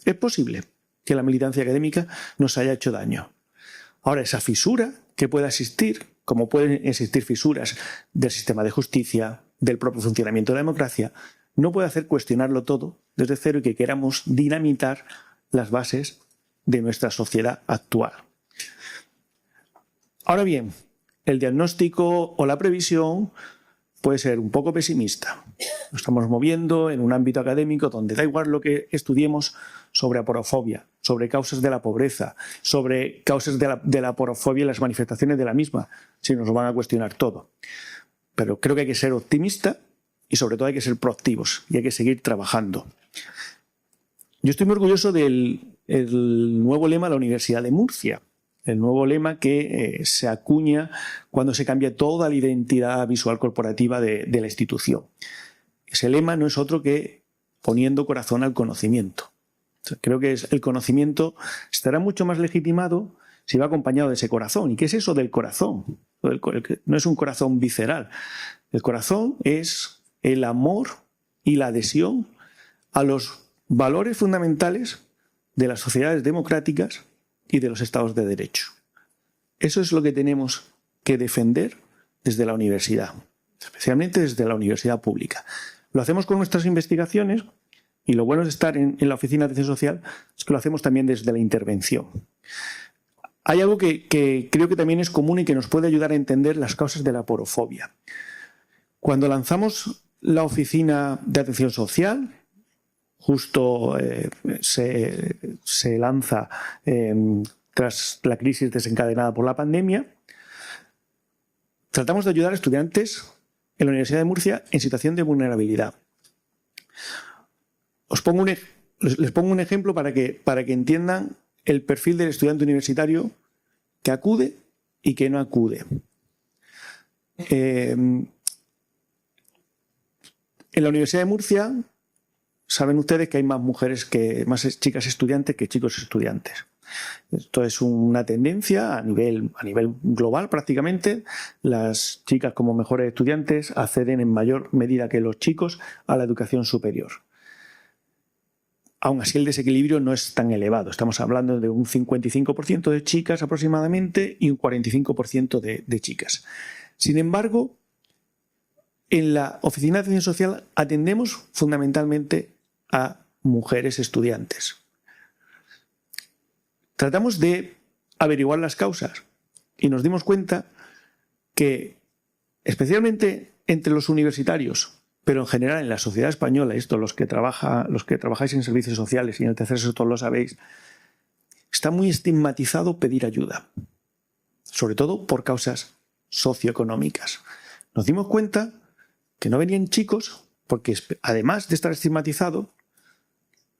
Es posible que la militancia académica nos haya hecho daño. Ahora, esa fisura que pueda existir, como pueden existir fisuras del sistema de justicia, del propio funcionamiento de la democracia, no puede hacer cuestionarlo todo desde cero y que queramos dinamitar las bases de nuestra sociedad actual. Ahora bien, el diagnóstico o la previsión puede ser un poco pesimista. Nos estamos moviendo en un ámbito académico donde da igual lo que estudiemos sobre aporofobia, sobre causas de la pobreza, sobre causas de la aporofobia y las manifestaciones de la misma, si nos lo van a cuestionar todo. Pero creo que hay que ser optimista y sobre todo hay que ser proactivos y hay que seguir trabajando. Yo estoy muy orgulloso del nuevo lema de la Universidad de Murcia, el nuevo lema que se acuña cuando se cambia toda la identidad visual corporativa de la institución. Ese lema no es otro que poniendo corazón al conocimiento. O sea, creo que el conocimiento estará mucho más legitimado si va acompañado de ese corazón. ¿Y qué es eso del corazón? No es un corazón visceral. El corazón es el amor y la adhesión a los valores fundamentales de las sociedades democráticas y de los estados de derecho. Eso es lo que tenemos que defender desde la universidad, especialmente desde la universidad pública. Lo hacemos con nuestras investigaciones y lo bueno de estar en la Oficina de Atención Social es que lo hacemos también desde la intervención. Hay algo que creo que también es común y que nos puede ayudar a entender las causas de la aporofobia. Cuando lanzamos la Oficina de Atención Social, justo se lanza tras la crisis desencadenada por la pandemia, tratamos de ayudar a estudiantes en la Universidad de Murcia en situación de vulnerabilidad. Les pongo un ejemplo para que entiendan el perfil del estudiante universitario que acude y que no acude. En la Universidad de Murcia saben ustedes que hay más más chicas estudiantes que chicos estudiantes. Esto es una tendencia a nivel global prácticamente. Las chicas como mejores estudiantes acceden en mayor medida que los chicos a la educación superior. Aún así el desequilibrio no es tan elevado. Estamos hablando de un 55% de chicas aproximadamente y un 45% de chicas. Sin embargo, en la Oficina de Atención Social atendemos fundamentalmente a mujeres estudiantes. Tratamos de averiguar las causas y nos dimos cuenta que, especialmente entre los universitarios, pero en general en la sociedad española, los que trabajáis en servicios sociales y en el tercer sector lo sabéis, está muy estigmatizado pedir ayuda, sobre todo por causas socioeconómicas. Nos dimos cuenta que no venían chicos porque, además de estar estigmatizado,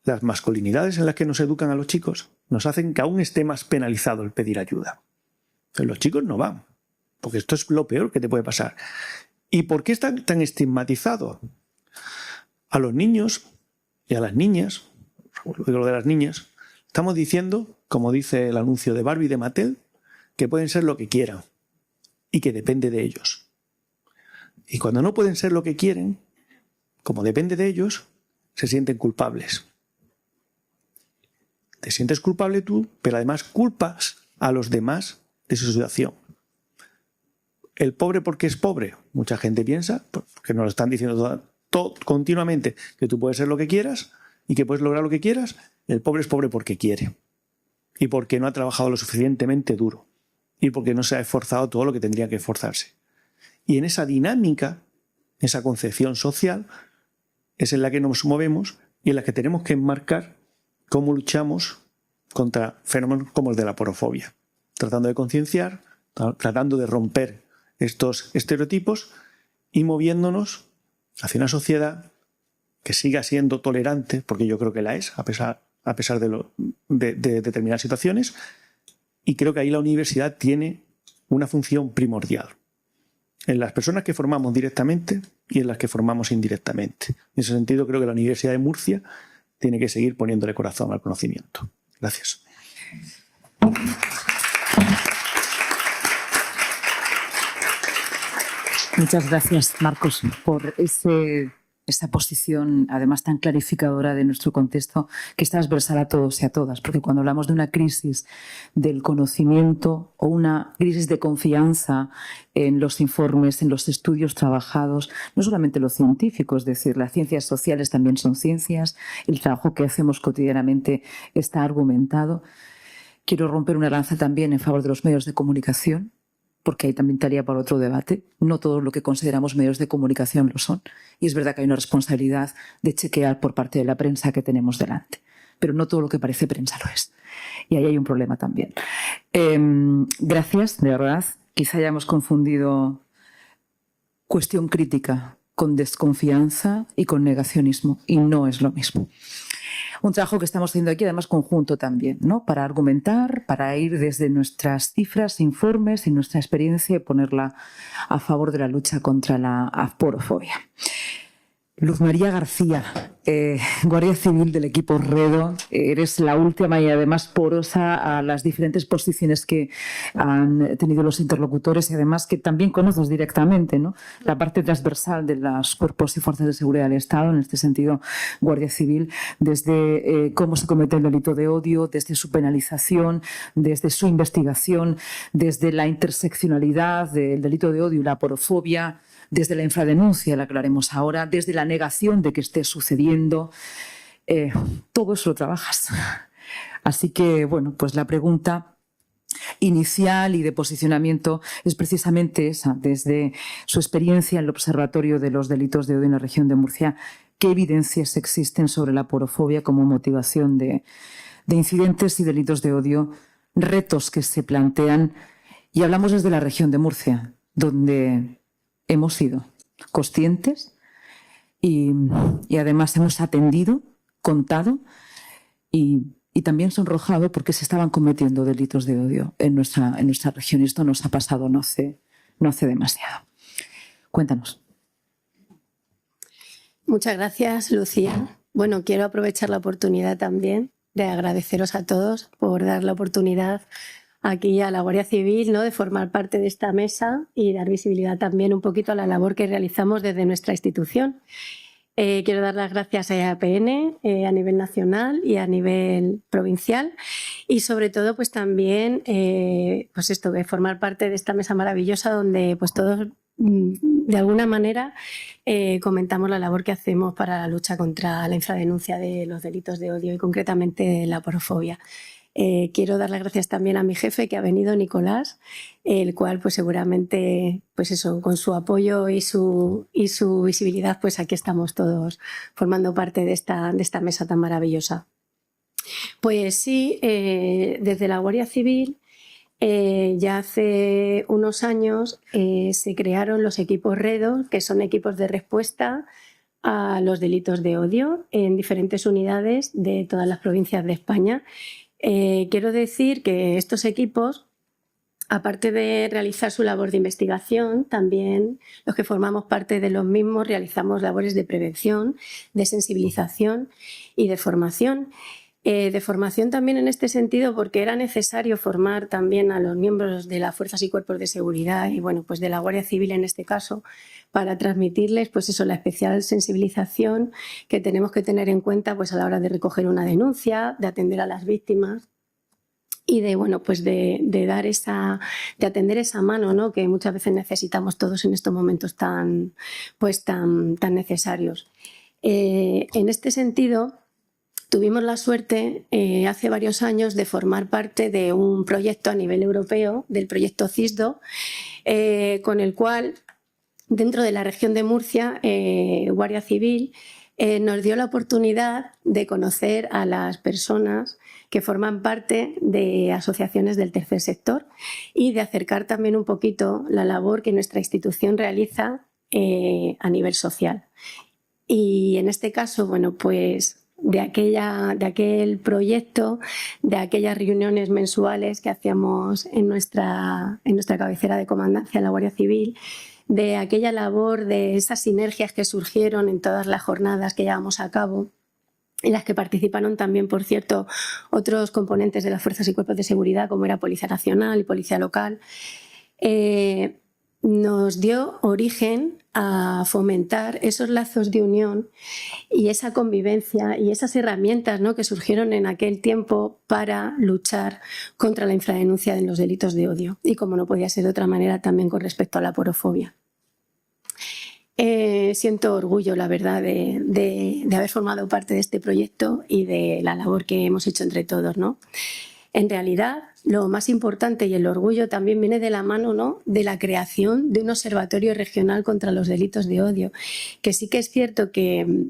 las masculinidades en las que nos educan a los chicos nos hacen que aún esté más penalizado el pedir ayuda. Entonces, los chicos no van, porque esto es lo peor que te puede pasar. ¿Y por qué está tan estigmatizado? A los niños y a las niñas, lo de las niñas, estamos diciendo, como dice el anuncio de Barbie de Mattel, que pueden ser lo que quieran y que depende de ellos. Y cuando no pueden ser lo que quieren, como depende de ellos, se sienten culpables. Te sientes culpable tú, pero además culpas a los demás de su situación. ¿El pobre por qué es pobre? Mucha gente piensa, porque nos lo están diciendo continuamente, que tú puedes ser lo que quieras y que puedes lograr lo que quieras. El pobre es pobre porque quiere y porque no ha trabajado lo suficientemente duro y porque no se ha esforzado todo lo que tendría que esforzarse. Y en esa dinámica, esa concepción social, es en la que nos movemos y en la que tenemos que enmarcar cómo luchamos contra fenómenos como el de la aporofobia, tratando de concienciar, tratando de romper estos estereotipos y moviéndonos hacia una sociedad que siga siendo tolerante, porque yo creo que la es, a pesar de determinadas situaciones, y creo que ahí la universidad tiene una función primordial, en las personas que formamos directamente y en las que formamos indirectamente. En ese sentido, creo que la Universidad de Murcia tiene que seguir poniéndole corazón al conocimiento. Gracias. Muchas gracias, Marcos, por esa posición, además tan clarificadora de nuestro contexto, que es transversal a todos y a todas, porque cuando hablamos de una crisis del conocimiento o una crisis de confianza en los informes, en los estudios trabajados, no solamente lo científico, es decir, las ciencias sociales también son ciencias, el trabajo que hacemos cotidianamente está argumentado. Quiero romper una lanza también en favor de los medios de comunicación, porque ahí también estaría para otro debate. No todo lo que consideramos medios de comunicación lo son. Y es verdad que hay una responsabilidad de chequear por parte de la prensa que tenemos delante. Pero no todo lo que parece prensa lo es. Y ahí hay un problema también. Gracias, de verdad. Quizá hayamos confundido cuestión crítica con desconfianza y con negacionismo. Y no es lo mismo. Un trabajo que estamos haciendo aquí, además conjunto también, ¿no? Para argumentar, para ir desde nuestras cifras, informes y nuestra experiencia y ponerla a favor de la lucha contra la aporofobia. Luz María García, Guardia Civil del equipo REDO, eres la última y además porosa a las diferentes posiciones que han tenido los interlocutores y además que también conoces directamente, ¿no? La parte transversal de los cuerpos y fuerzas de seguridad del Estado, en este sentido, Guardia Civil, desde cómo se comete el delito de odio, desde su penalización, desde su investigación, desde la interseccionalidad del delito de odio y la aporofobia, desde la infradenuncia, la que haremos ahora, desde la negación de que esté sucediendo. Todo eso lo trabajas. Así que, bueno, pues la pregunta inicial y de posicionamiento es precisamente esa, desde su experiencia en el Observatorio de los Delitos de Odio en la región de Murcia, ¿qué evidencias existen sobre la aporofobia como motivación de incidentes y delitos de odio, retos que se plantean? Y hablamos desde la región de Murcia, donde hemos sido conscientes y además hemos atendido, contado y también sonrojado porque se estaban cometiendo delitos de odio en nuestra región. Y esto nos ha pasado no hace demasiado. Cuéntanos. Muchas gracias, Lucía. Bueno, quiero aprovechar la oportunidad también de agradeceros a todos por dar la oportunidad aquí a la Guardia Civil, ¿no?, de formar parte de esta mesa y dar visibilidad también un poquito a la labor que realizamos desde nuestra institución. Quiero dar las gracias a EAPN a nivel nacional y a nivel provincial y sobre todo pues también pues esto, de formar parte de esta mesa maravillosa donde pues todos de alguna manera comentamos la labor que hacemos para la lucha contra la infradenuncia de los delitos de odio y concretamente la aporofobia. Quiero dar las gracias también a mi jefe que ha venido, Nicolás, el cual pues seguramente pues eso, con su apoyo y su visibilidad pues aquí estamos todos formando parte de esta mesa tan maravillosa. Pues sí, desde la Guardia Civil ya hace unos años se crearon los equipos REDO, que son equipos de respuesta a los delitos de odio en diferentes unidades de todas las provincias de España. Quiero decir que estos equipos, aparte de realizar su labor de investigación, también los que formamos parte de los mismos realizamos labores de prevención, de sensibilización y de formación. De formación también en este sentido porque era necesario formar también a los miembros de las fuerzas y cuerpos de seguridad y bueno, pues de la Guardia Civil en este caso, para transmitirles pues eso, la especial sensibilización que tenemos que tener en cuenta pues a la hora de recoger una denuncia, de atender a las víctimas y de bueno pues de atender esa mano, ¿no?, que muchas veces necesitamos todos en estos momentos tan necesarios. En este sentido, tuvimos la suerte hace varios años de formar parte de un proyecto a nivel europeo, del proyecto CISDO, con el cual dentro de la región de Murcia, Guardia Civil nos dio la oportunidad de conocer a las personas que forman parte de asociaciones del tercer sector y de acercar también un poquito la labor que nuestra institución realiza a nivel social. Y en este caso, bueno, pues de aquel proyecto, de aquellas reuniones mensuales que hacíamos en nuestra cabecera de comandancia, la Guardia Civil, de aquella labor, de esas sinergias que surgieron en todas las jornadas que llevamos a cabo, en las que participaron también, por cierto, otros componentes de las fuerzas y cuerpos de seguridad, como era Policía Nacional y Policía Local, nos dio origen a fomentar esos lazos de unión y esa convivencia y esas herramientas, ¿no?, que surgieron en aquel tiempo para luchar contra la infradenuncia de los delitos de odio y, como no podía ser de otra manera, también con respecto a la aporofobia. Siento orgullo, la verdad, de haber formado parte de este proyecto y de la labor que hemos hecho entre todos, ¿no? En realidad, lo más importante y el orgullo también viene de la mano, ¿no?, de la creación de un observatorio regional contra los delitos de odio, que sí que es cierto que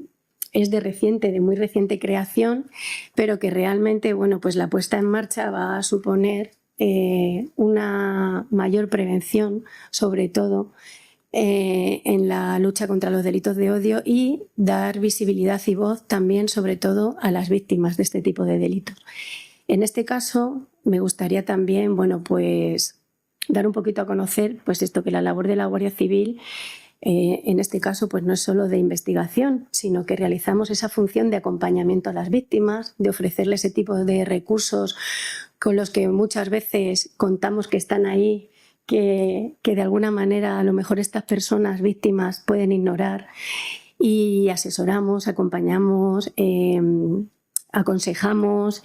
es de muy reciente creación, pero que realmente, bueno, pues la puesta en marcha va a suponer una mayor prevención, sobre todo, en la lucha contra los delitos de odio y dar visibilidad y voz también, sobre todo, a las víctimas de este tipo de delitos. En este caso, me gustaría también, bueno, pues dar un poquito a conocer pues esto, que la labor de la Guardia Civil En este caso, pues no es solo de investigación, sino que realizamos esa función de acompañamiento a las víctimas, de ofrecerle ese tipo de recursos con los que muchas veces contamos que están ahí, que de alguna manera a lo mejor estas personas víctimas pueden ignorar, y asesoramos, acompañamos, aconsejamos.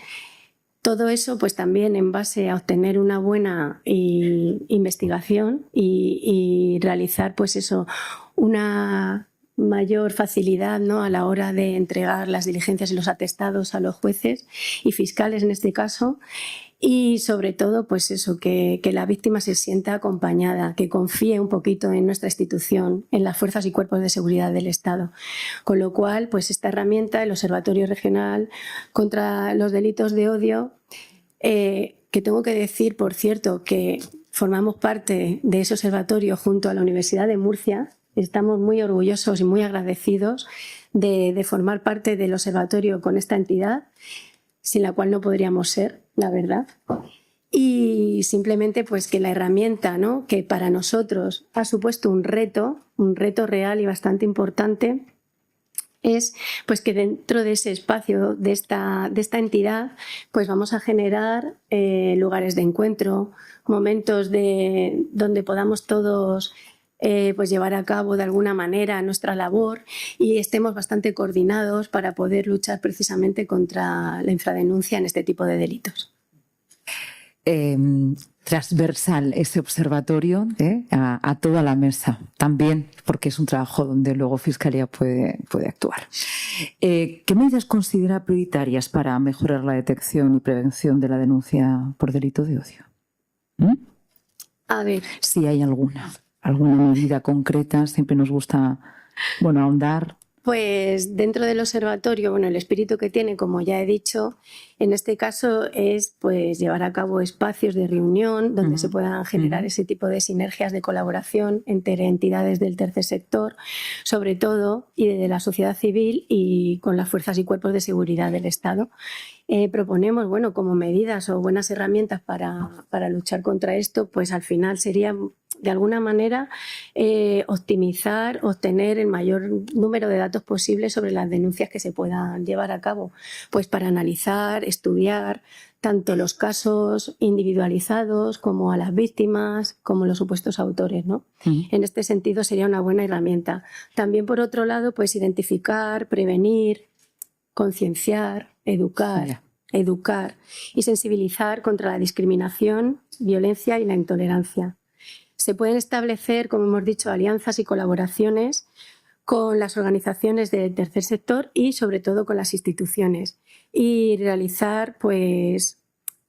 Todo eso pues también en base a obtener una buena investigación y realizar pues eso, una mayor facilidad, ¿no?, a la hora de entregar las diligencias y los atestados a los jueces y fiscales en este caso. Y sobre todo, pues eso, que la víctima se sienta acompañada, que confíe un poquito en nuestra institución, en las fuerzas y cuerpos de seguridad del Estado. Con lo cual, pues esta herramienta, el Observatorio Regional contra los Delitos de Odio, que tengo que decir, por cierto, que formamos parte de ese observatorio junto a la Universidad de Murcia. Estamos muy orgullosos y muy agradecidos de formar parte del observatorio con esta entidad, sin la cual no podríamos ser, la verdad. Y simplemente pues que la herramienta, ¿no?, que para nosotros ha supuesto un reto real y bastante importante, es pues que dentro de ese espacio de esta entidad pues vamos a generar lugares de encuentro, momentos donde podamos todos pues llevar a cabo de alguna manera nuestra labor y estemos bastante coordinados para poder luchar precisamente contra la infradenuncia en este tipo de delitos. Transversal ese observatorio a toda la mesa también, porque es un trabajo donde luego Fiscalía puede actuar. ¿Qué medidas considera prioritarias para mejorar la detección y prevención de la denuncia por delito de odio? A ver, si hay alguna medida concreta, siempre nos gusta ahondar. Pues dentro del observatorio, el espíritu que tiene, como ya he dicho, en este caso es pues llevar a cabo espacios de reunión donde se puedan generar ese tipo de sinergias de colaboración entre entidades del tercer sector, sobre todo, y de la sociedad civil y con las fuerzas y cuerpos de seguridad del Estado. Proponemos, como medidas o buenas herramientas para luchar contra esto, pues al final sería de alguna manera optimizar, obtener el mayor número de datos posible sobre las denuncias que se puedan llevar a cabo, pues para analizar, estudiar tanto los casos individualizados como a las víctimas, como los supuestos autores, ¿no? En este sentido sería una buena herramienta. También, por otro lado, pues identificar, prevenir, concienciar, educar y sensibilizar contra la discriminación, violencia y la intolerancia. Se pueden establecer, como hemos dicho, alianzas y colaboraciones con las organizaciones del tercer sector y sobre todo con las instituciones y realizar pues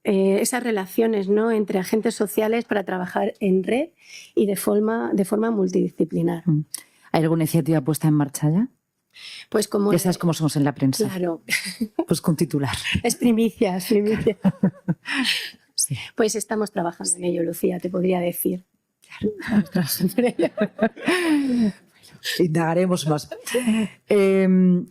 esas relaciones, ¿no?, entre agentes sociales para trabajar en red y de forma multidisciplinar. ¿Hay alguna iniciativa puesta en marcha ya? Pues como... Ya sabes cómo somos en la prensa. Claro. Pues con titular. Es primicia. Sí. Pues estamos trabajando en ello, Lucía, te podría decir. Claro. Indagaremos más.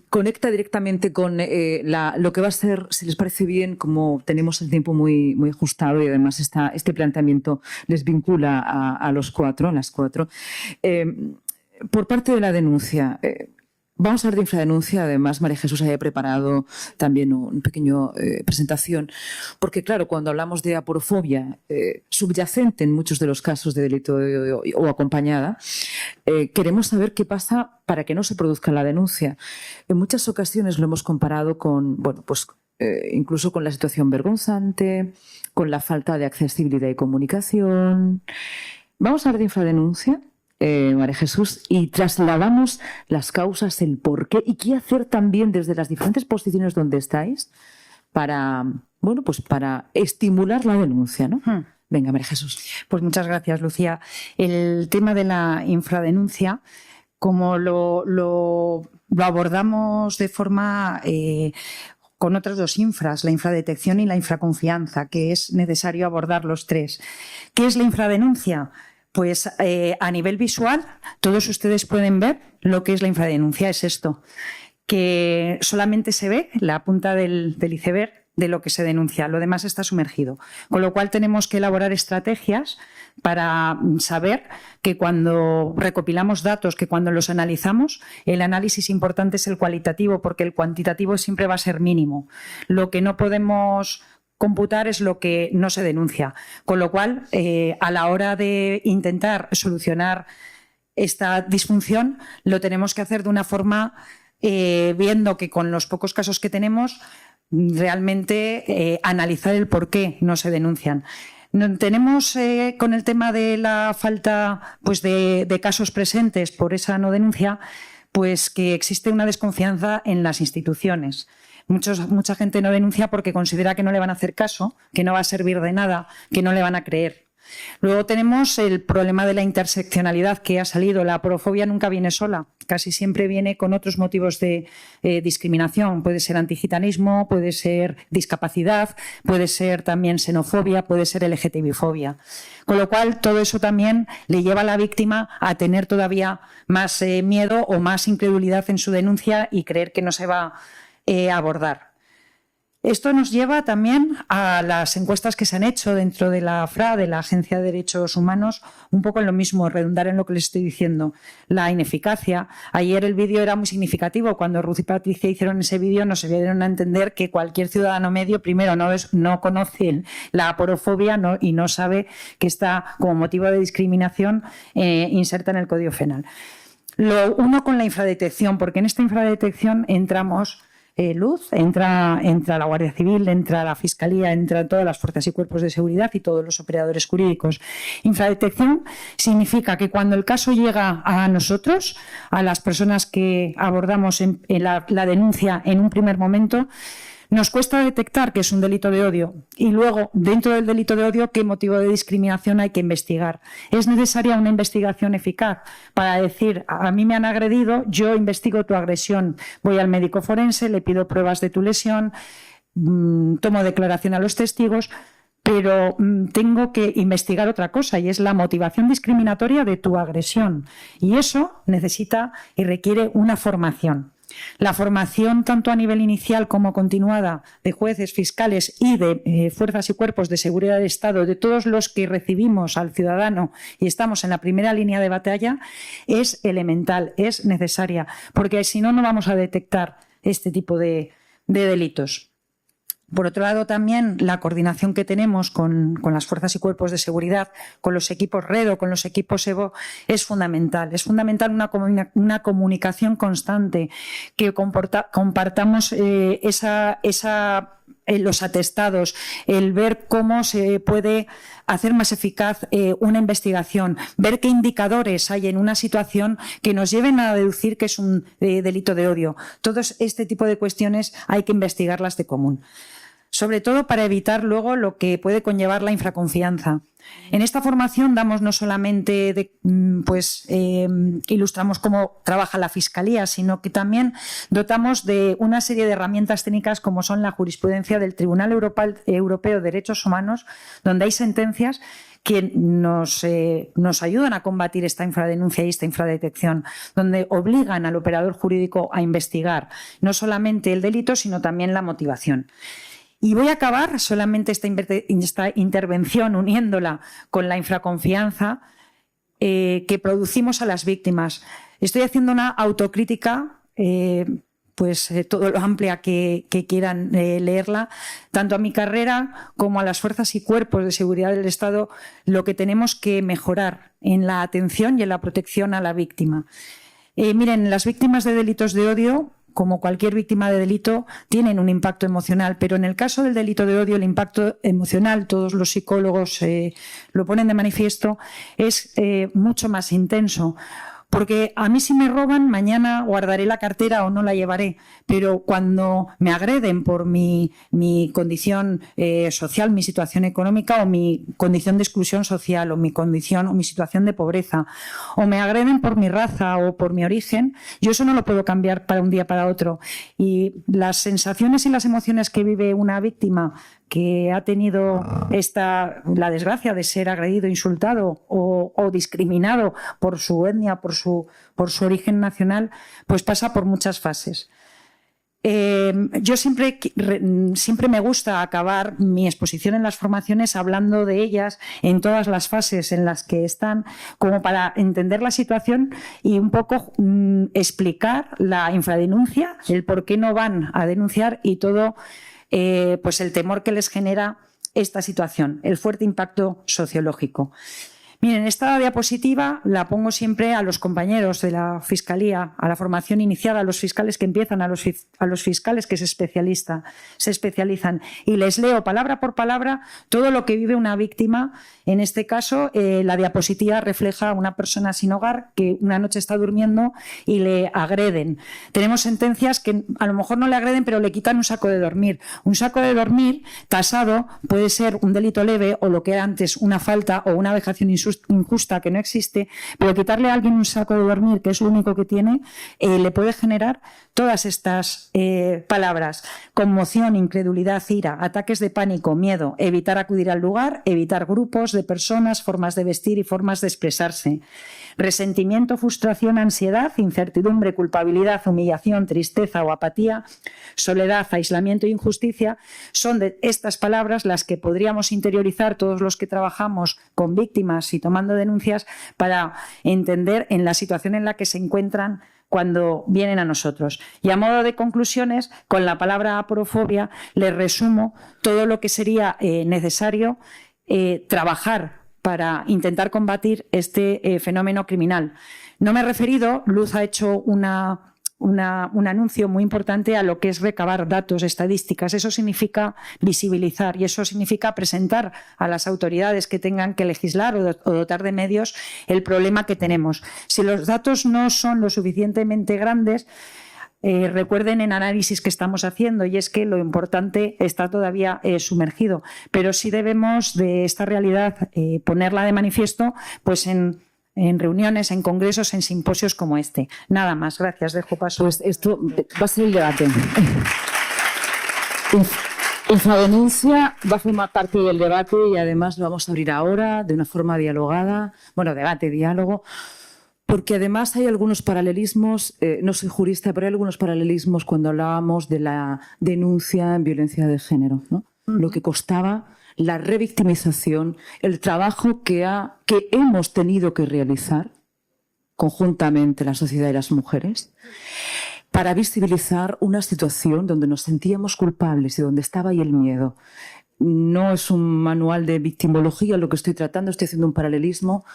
Conecta directamente con lo que va a ser, si les parece bien, como tenemos el tiempo muy, muy ajustado y además este planteamiento les vincula a las cuatro. Por parte de la denuncia, vamos a hablar de infradenuncia. Además, María Jesús haya preparado también un pequeño presentación, porque claro, cuando hablamos de aporofobia subyacente en muchos de los casos de delito o acompañada, queremos saber qué pasa para que no se produzca la denuncia. En muchas ocasiones lo hemos comparado con, incluso con la situación vergonzante, con la falta de accesibilidad y comunicación. Vamos a hablar de infradenuncia. María Jesús, y trasladamos las causas, el porqué y qué hacer también desde las diferentes posiciones donde estáis para estimular la denuncia, ¿no? Venga, María Jesús. Pues muchas gracias, Lucía. El tema de la infradenuncia, como lo abordamos de forma con otras dos infras, la infradetección y la infraconfianza, que es necesario abordar los tres. ¿Qué es la infradenuncia? Pues a nivel visual, todos ustedes pueden ver lo que es la infradenuncia. Es esto, que solamente se ve la punta del iceberg, de lo que se denuncia, lo demás está sumergido. Con lo cual tenemos que elaborar estrategias para saber que cuando recopilamos datos, que cuando los analizamos, el análisis importante es el cualitativo, porque el cuantitativo siempre va a ser mínimo. Lo que no podemos computar es lo que no se denuncia. Con lo cual, a la hora de intentar solucionar esta disfunción, lo tenemos que hacer de una forma viendo que con los pocos casos que tenemos, realmente analizar el por qué no se denuncian. Tenemos con el tema de la falta pues, de casos presentes por esa no denuncia, pues que existe una desconfianza en las instituciones. Mucha gente no denuncia porque considera que no le van a hacer caso, que no va a servir de nada, que no le van a creer. Luego tenemos el problema de la interseccionalidad que ha salido. La aporofobia nunca viene sola, casi siempre viene con otros motivos de discriminación. Puede ser antigitanismo, puede ser discapacidad, puede ser también xenofobia, puede ser LGTBI-fobia. Con lo cual, todo eso también le lleva a la víctima a tener todavía más miedo o más incredulidad en su denuncia y creer que no se va a abordar. Esto nos lleva también a las encuestas que se han hecho dentro de la FRA, de la Agencia de Derechos Humanos, un poco en lo mismo, redundar en lo que les estoy diciendo. La ineficacia. Ayer el vídeo era muy significativo. Cuando Ruth y Patricia hicieron ese vídeo nos dieron a entender que cualquier ciudadano medio, primero, no conoce la aporofobia y no sabe que está como motivo de discriminación inserta en el Código Penal. Uno con la infradetección, porque en esta infradetección entramos Luz, entra la Guardia Civil, entra la Fiscalía, entran todas las fuerzas y cuerpos de seguridad y todos los operadores jurídicos. Infradetección significa que cuando el caso llega a nosotros, a las personas que abordamos la denuncia en un primer momento, nos cuesta detectar que es un delito de odio y luego, dentro del delito de odio, qué motivo de discriminación hay que investigar. Es necesaria una investigación eficaz para decir, a mí me han agredido, yo investigo tu agresión, voy al médico forense, le pido pruebas de tu lesión, tomo declaración a los testigos, pero tengo que investigar otra cosa y es la motivación discriminatoria de tu agresión. Y eso necesita y requiere una formación. La formación, tanto a nivel inicial como continuada, de jueces, fiscales y de fuerzas y cuerpos de seguridad del Estado, de todos los que recibimos al ciudadano y estamos en la primera línea de batalla, es elemental, es necesaria, porque si no, no vamos a detectar este tipo de delitos. Por otro lado, también la coordinación que tenemos con las fuerzas y cuerpos de seguridad, con los equipos REDO, con los equipos EVO, es fundamental. Es fundamental una comunicación constante, que compartamos los atestados, el ver cómo se puede hacer más eficaz una investigación, ver qué indicadores hay en una situación que nos lleven a deducir que es un delito de odio. Todo este tipo de cuestiones hay que investigarlas de común. Sobre todo para evitar luego lo que puede conllevar la infraconfianza. En esta formación damos no solamente ilustramos cómo trabaja la Fiscalía, sino que también dotamos de una serie de herramientas técnicas como son la jurisprudencia del Tribunal Europeo de Derechos Humanos, donde hay sentencias que nos ayudan a combatir esta infradenuncia y esta infradetección, donde obligan al operador jurídico a investigar no solamente el delito, sino también la motivación. Y voy a acabar solamente esta intervención uniéndola con la infraconfianza que producimos a las víctimas. Estoy haciendo una autocrítica, todo lo amplia que quieran leerla, tanto a mi carrera como a las fuerzas y cuerpos de seguridad del Estado, lo que tenemos que mejorar en la atención y en la protección a la víctima. Miren, las víctimas de delitos de odio, como cualquier víctima de delito, tienen un impacto emocional, pero en el caso del delito de odio el impacto emocional, todos los psicólogos lo ponen de manifiesto, es mucho más intenso. Porque a mí si me roban, mañana guardaré la cartera o no la llevaré, pero cuando me agreden por mi condición social, mi situación económica o mi condición de exclusión social o mi condición o mi situación de pobreza, o me agreden por mi raza o por mi origen, yo eso no lo puedo cambiar para un día para otro. Y las sensaciones y las emociones que vive una víctima que ha tenido la desgracia de ser agredido, insultado o discriminado por su etnia, por su origen nacional, pues pasa por muchas fases. Yo siempre me gusta acabar mi exposición en las formaciones hablando de ellas en todas las fases en las que están, como para entender la situación y un poco explicar la infradenuncia, el por qué no van a denunciar y todo pues el temor que les genera esta situación, el fuerte impacto sociológico. Miren, esta diapositiva la pongo siempre a los compañeros de la Fiscalía, a la formación iniciada, a los fiscales que empiezan, a los fiscales que se especializan, y les leo palabra por palabra todo lo que vive una víctima. En este caso, la diapositiva refleja a una persona sin hogar que una noche está durmiendo y le agreden. Tenemos sentencias que a lo mejor no le agreden, pero le quitan un saco de dormir. Un saco de dormir tasado puede ser un delito leve o lo que era antes una falta o una vejación injusta que no existe, pero quitarle a alguien un saco de dormir, que es lo único que tiene, le puede generar todas estas palabras: conmoción, incredulidad, ira, ataques de pánico, miedo, evitar acudir al lugar, evitar grupos de personas, formas de vestir y formas de expresarse, resentimiento, frustración, ansiedad, incertidumbre, culpabilidad, humillación, tristeza o apatía, soledad, aislamiento e injusticia. Son de estas palabras las que podríamos interiorizar todos los que trabajamos con víctimas y tomando denuncias para entender en la situación en la que se encuentran cuando vienen a nosotros. Y a modo de conclusiones, con la palabra aporofobia les resumo todo lo que sería necesario trabajar para intentar combatir este fenómeno criminal. No me he referido, Luz ha hecho un anuncio muy importante a lo que es recabar datos, estadísticas. Eso significa visibilizar y eso significa presentar a las autoridades que tengan que legislar o dotar de medios el problema que tenemos. Si los datos no son lo suficientemente grandes, recuerden en análisis que estamos haciendo, y es que lo importante está todavía sumergido, pero sí debemos de esta realidad ponerla de manifiesto pues en reuniones, en congresos, en simposios como este. Nada más, gracias, dejo paso. Pues esto va a ser el debate. Infradenuncia va a formar parte del debate y además lo vamos a abrir ahora de una forma dialogada, bueno, debate, diálogo, porque además hay algunos paralelismos, no soy jurista, pero hay algunos paralelismos cuando hablábamos de la denuncia en violencia de género, ¿no? Lo que costaba la revictimización, el trabajo que hemos tenido que realizar conjuntamente la sociedad y las mujeres para visibilizar una situación donde nos sentíamos culpables y donde estaba ahí el miedo. No es un manual de victimología lo que estoy tratando, estoy haciendo un paralelismo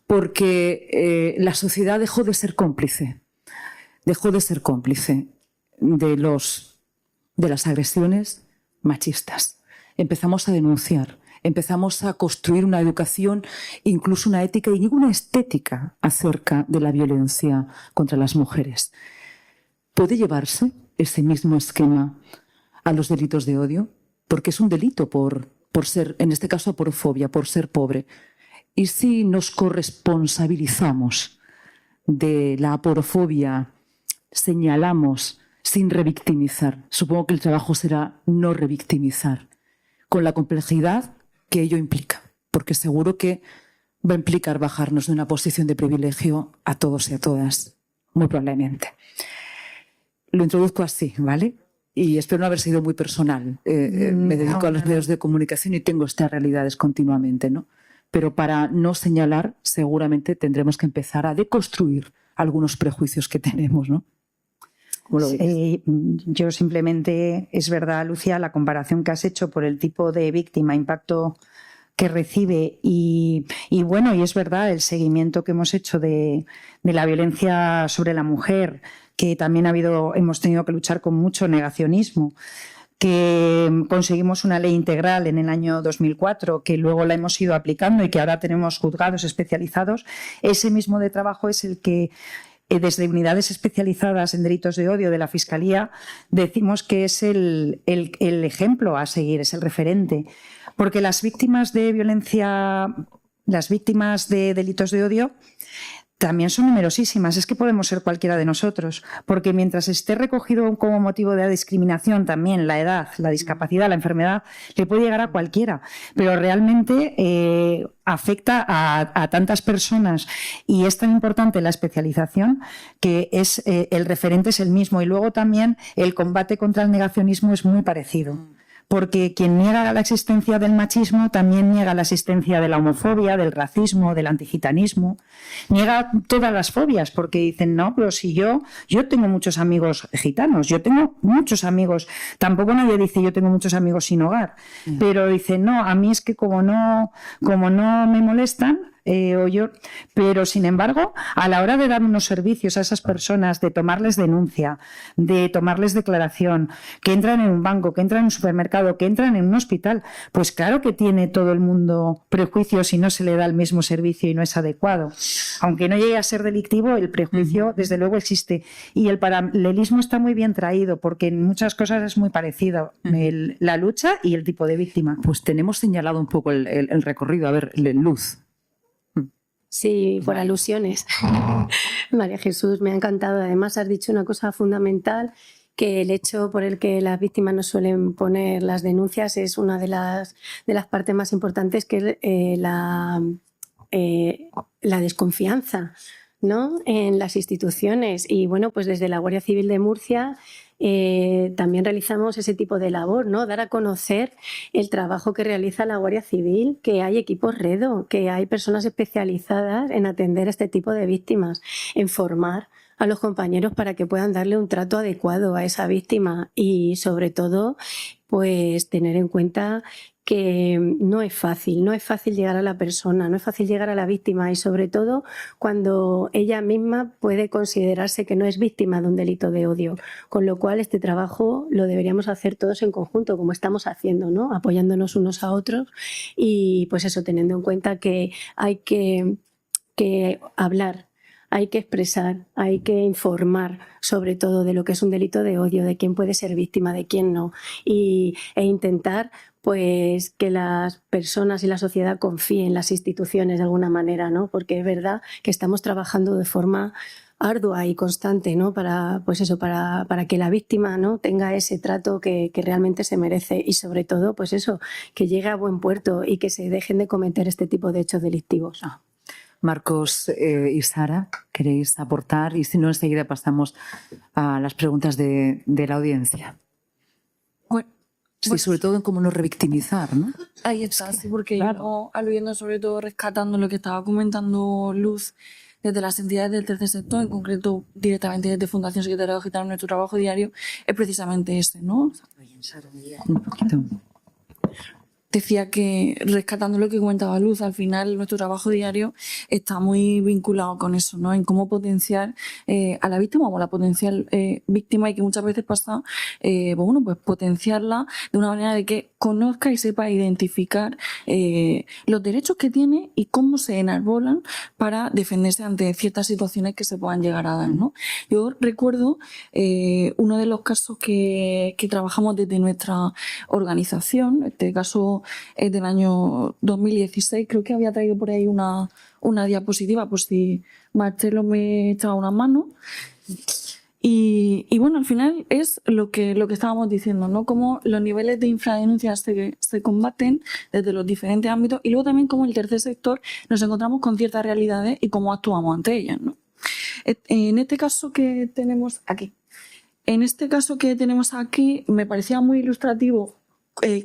porque la sociedad dejó de ser cómplice de las agresiones machistas. Empezamos a denunciar, empezamos a construir una educación, incluso una ética y una estética acerca de la violencia contra las mujeres. ¿Puede llevarse ese mismo esquema a los delitos de odio? Porque es un delito por ser, en este caso, aporofobia, por ser pobre. ¿Y si nos corresponsabilizamos de la aporofobia, señalamos sin revictimizar? Supongo que el trabajo será no revictimizar, con la complejidad que ello implica, porque seguro que va a implicar bajarnos de una posición de privilegio a todos y a todas, muy probablemente. Lo introduzco así, ¿vale? Y espero no haber sido muy personal. Me dedico a los medios de comunicación y tengo estas realidades continuamente, ¿no? Pero para no señalar, seguramente tendremos que empezar a deconstruir algunos prejuicios que tenemos, ¿no? Yo simplemente, es verdad, Lucía, la comparación que has hecho por el tipo de víctima, impacto que recibe y bueno, y es verdad el seguimiento que hemos hecho de la violencia sobre la mujer, que también hemos tenido que luchar con mucho negacionismo, que conseguimos una ley integral en el año 2004, que luego la hemos ido aplicando y que ahora tenemos juzgados especializados. Ese mismo de trabajo es el que desde unidades especializadas en delitos de odio de la Fiscalía decimos que es el ejemplo a seguir, es el referente, porque las víctimas de violencia, las víctimas de delitos de odio también son numerosísimas. Es que podemos ser cualquiera de nosotros, porque mientras esté recogido como motivo de discriminación también la edad, la discapacidad, la enfermedad, le puede llegar a cualquiera, pero realmente afecta a tantas personas y es tan importante la especialización que el referente es el mismo, y luego también el combate contra el negacionismo es muy parecido. Porque quien niega la existencia del machismo también niega la existencia de la homofobia, del racismo, del antigitanismo, niega todas las fobias, porque dicen, no, pero si yo tengo muchos amigos gitanos, yo tengo muchos amigos, tampoco nadie dice yo tengo muchos amigos sin hogar, pero dicen, no, a mí es que como no me molestan, pero sin embargo, a la hora de dar unos servicios a esas personas, de tomarles denuncia, de tomarles declaración, que entran en un banco, que entran en un supermercado, que entran en un hospital, pues claro que tiene todo el mundo prejuicios si no se le da el mismo servicio y no es adecuado. Aunque no llegue a ser delictivo, el prejuicio desde luego existe. Y el paralelismo está muy bien traído, porque en muchas cosas es muy parecido la lucha y el tipo de víctima. Pues tenemos señalado un poco el recorrido. A ver, Luz. Sí, por alusiones. María Jesús, me ha encantado. Además, has dicho una cosa fundamental, que el hecho por el que las víctimas no suelen poner las denuncias es una de las partes más importantes, que es la desconfianza, ¿no?, en las instituciones. Y bueno, pues desde la Guardia Civil de Murcia también realizamos ese tipo de labor, ¿no? Dar a conocer el trabajo que realiza la Guardia Civil, que hay equipos REDO, que hay personas especializadas en atender a este tipo de víctimas, en formar a los compañeros para que puedan darle un trato adecuado a esa víctima y, sobre todo, pues tener en cuenta que no es fácil llegar a la persona, no es fácil llegar a la víctima, y sobre todo cuando ella misma puede considerarse que no es víctima de un delito de odio, con lo cual este trabajo lo deberíamos hacer todos en conjunto, como estamos haciendo, ¿no?, apoyándonos unos a otros, y pues eso, teniendo en cuenta que hay que hablar, hay que expresar, hay que informar sobre todo de lo que es un delito de odio, de quién puede ser víctima, de quién no, e intentar pues que las personas y la sociedad confíen en las instituciones de alguna manera, ¿no? Porque es verdad que estamos trabajando de forma ardua y constante, ¿no?, para que la víctima, ¿no?, tenga ese trato que realmente se merece, y sobre todo, pues eso, que llegue a buen puerto y que se dejen de cometer este tipo de hechos delictivos. Marcos y Sara, ¿queréis aportar? Y si no, enseguida pasamos a las preguntas de la audiencia. Sí, sobre todo en cómo no revictimizar, ¿no? Ahí está, sí, porque yo, aludiendo sobre todo, rescatando lo que estaba comentando Luz, desde las entidades del tercer sector, en concreto directamente desde Fundación Secretariado Gitano, nuestro trabajo diario es precisamente ese, ¿no? Un poquito. Decía que, rescatando lo que comentaba Luz, al final nuestro trabajo diario está muy vinculado con eso, ¿no?, en cómo potenciar a la víctima o a la potencial víctima, y que muchas veces pasa, pues potenciarla de una manera de que conozca y sepa identificar los derechos que tiene y cómo se enarbolan para defenderse ante ciertas situaciones que se puedan llegar a dar, ¿no? Yo recuerdo uno de los casos que trabajamos desde nuestra organización, este caso es del año 2016, creo que había traído por ahí una diapositiva, por si Marcelo me echaba una mano. Y bueno, al final es lo que estábamos diciendo, ¿no?, cómo los niveles de infradenuncias se combaten desde los diferentes ámbitos, y luego también cómo el tercer sector nos encontramos con ciertas realidades y cómo actuamos ante ellas, ¿no? En este caso que tenemos aquí, me parecía muy ilustrativo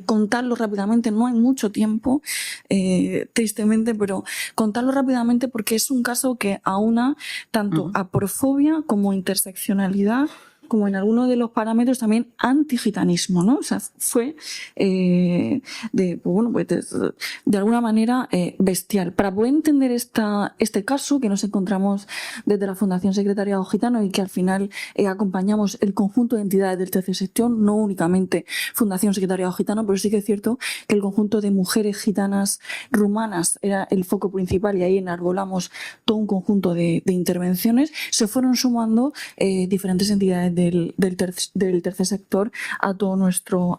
contarlo rápidamente. No hay mucho tiempo, tristemente, pero contarlo rápidamente, porque es un caso que aúna tanto aporofobia como interseccionalidad, como en algunos de los parámetros también antigitanismo, ¿no? O sea, fue de alguna manera bestial. Para poder entender este caso que nos encontramos desde la Fundación Secretariado Gitano, y que al final acompañamos el conjunto de entidades del tercer sector, no únicamente Fundación Secretariado Gitano, pero sí que es cierto que el conjunto de mujeres gitanas rumanas era el foco principal, y ahí enarbolamos todo un conjunto de intervenciones. Se fueron sumando diferentes entidades del tercer sector a todo nuestro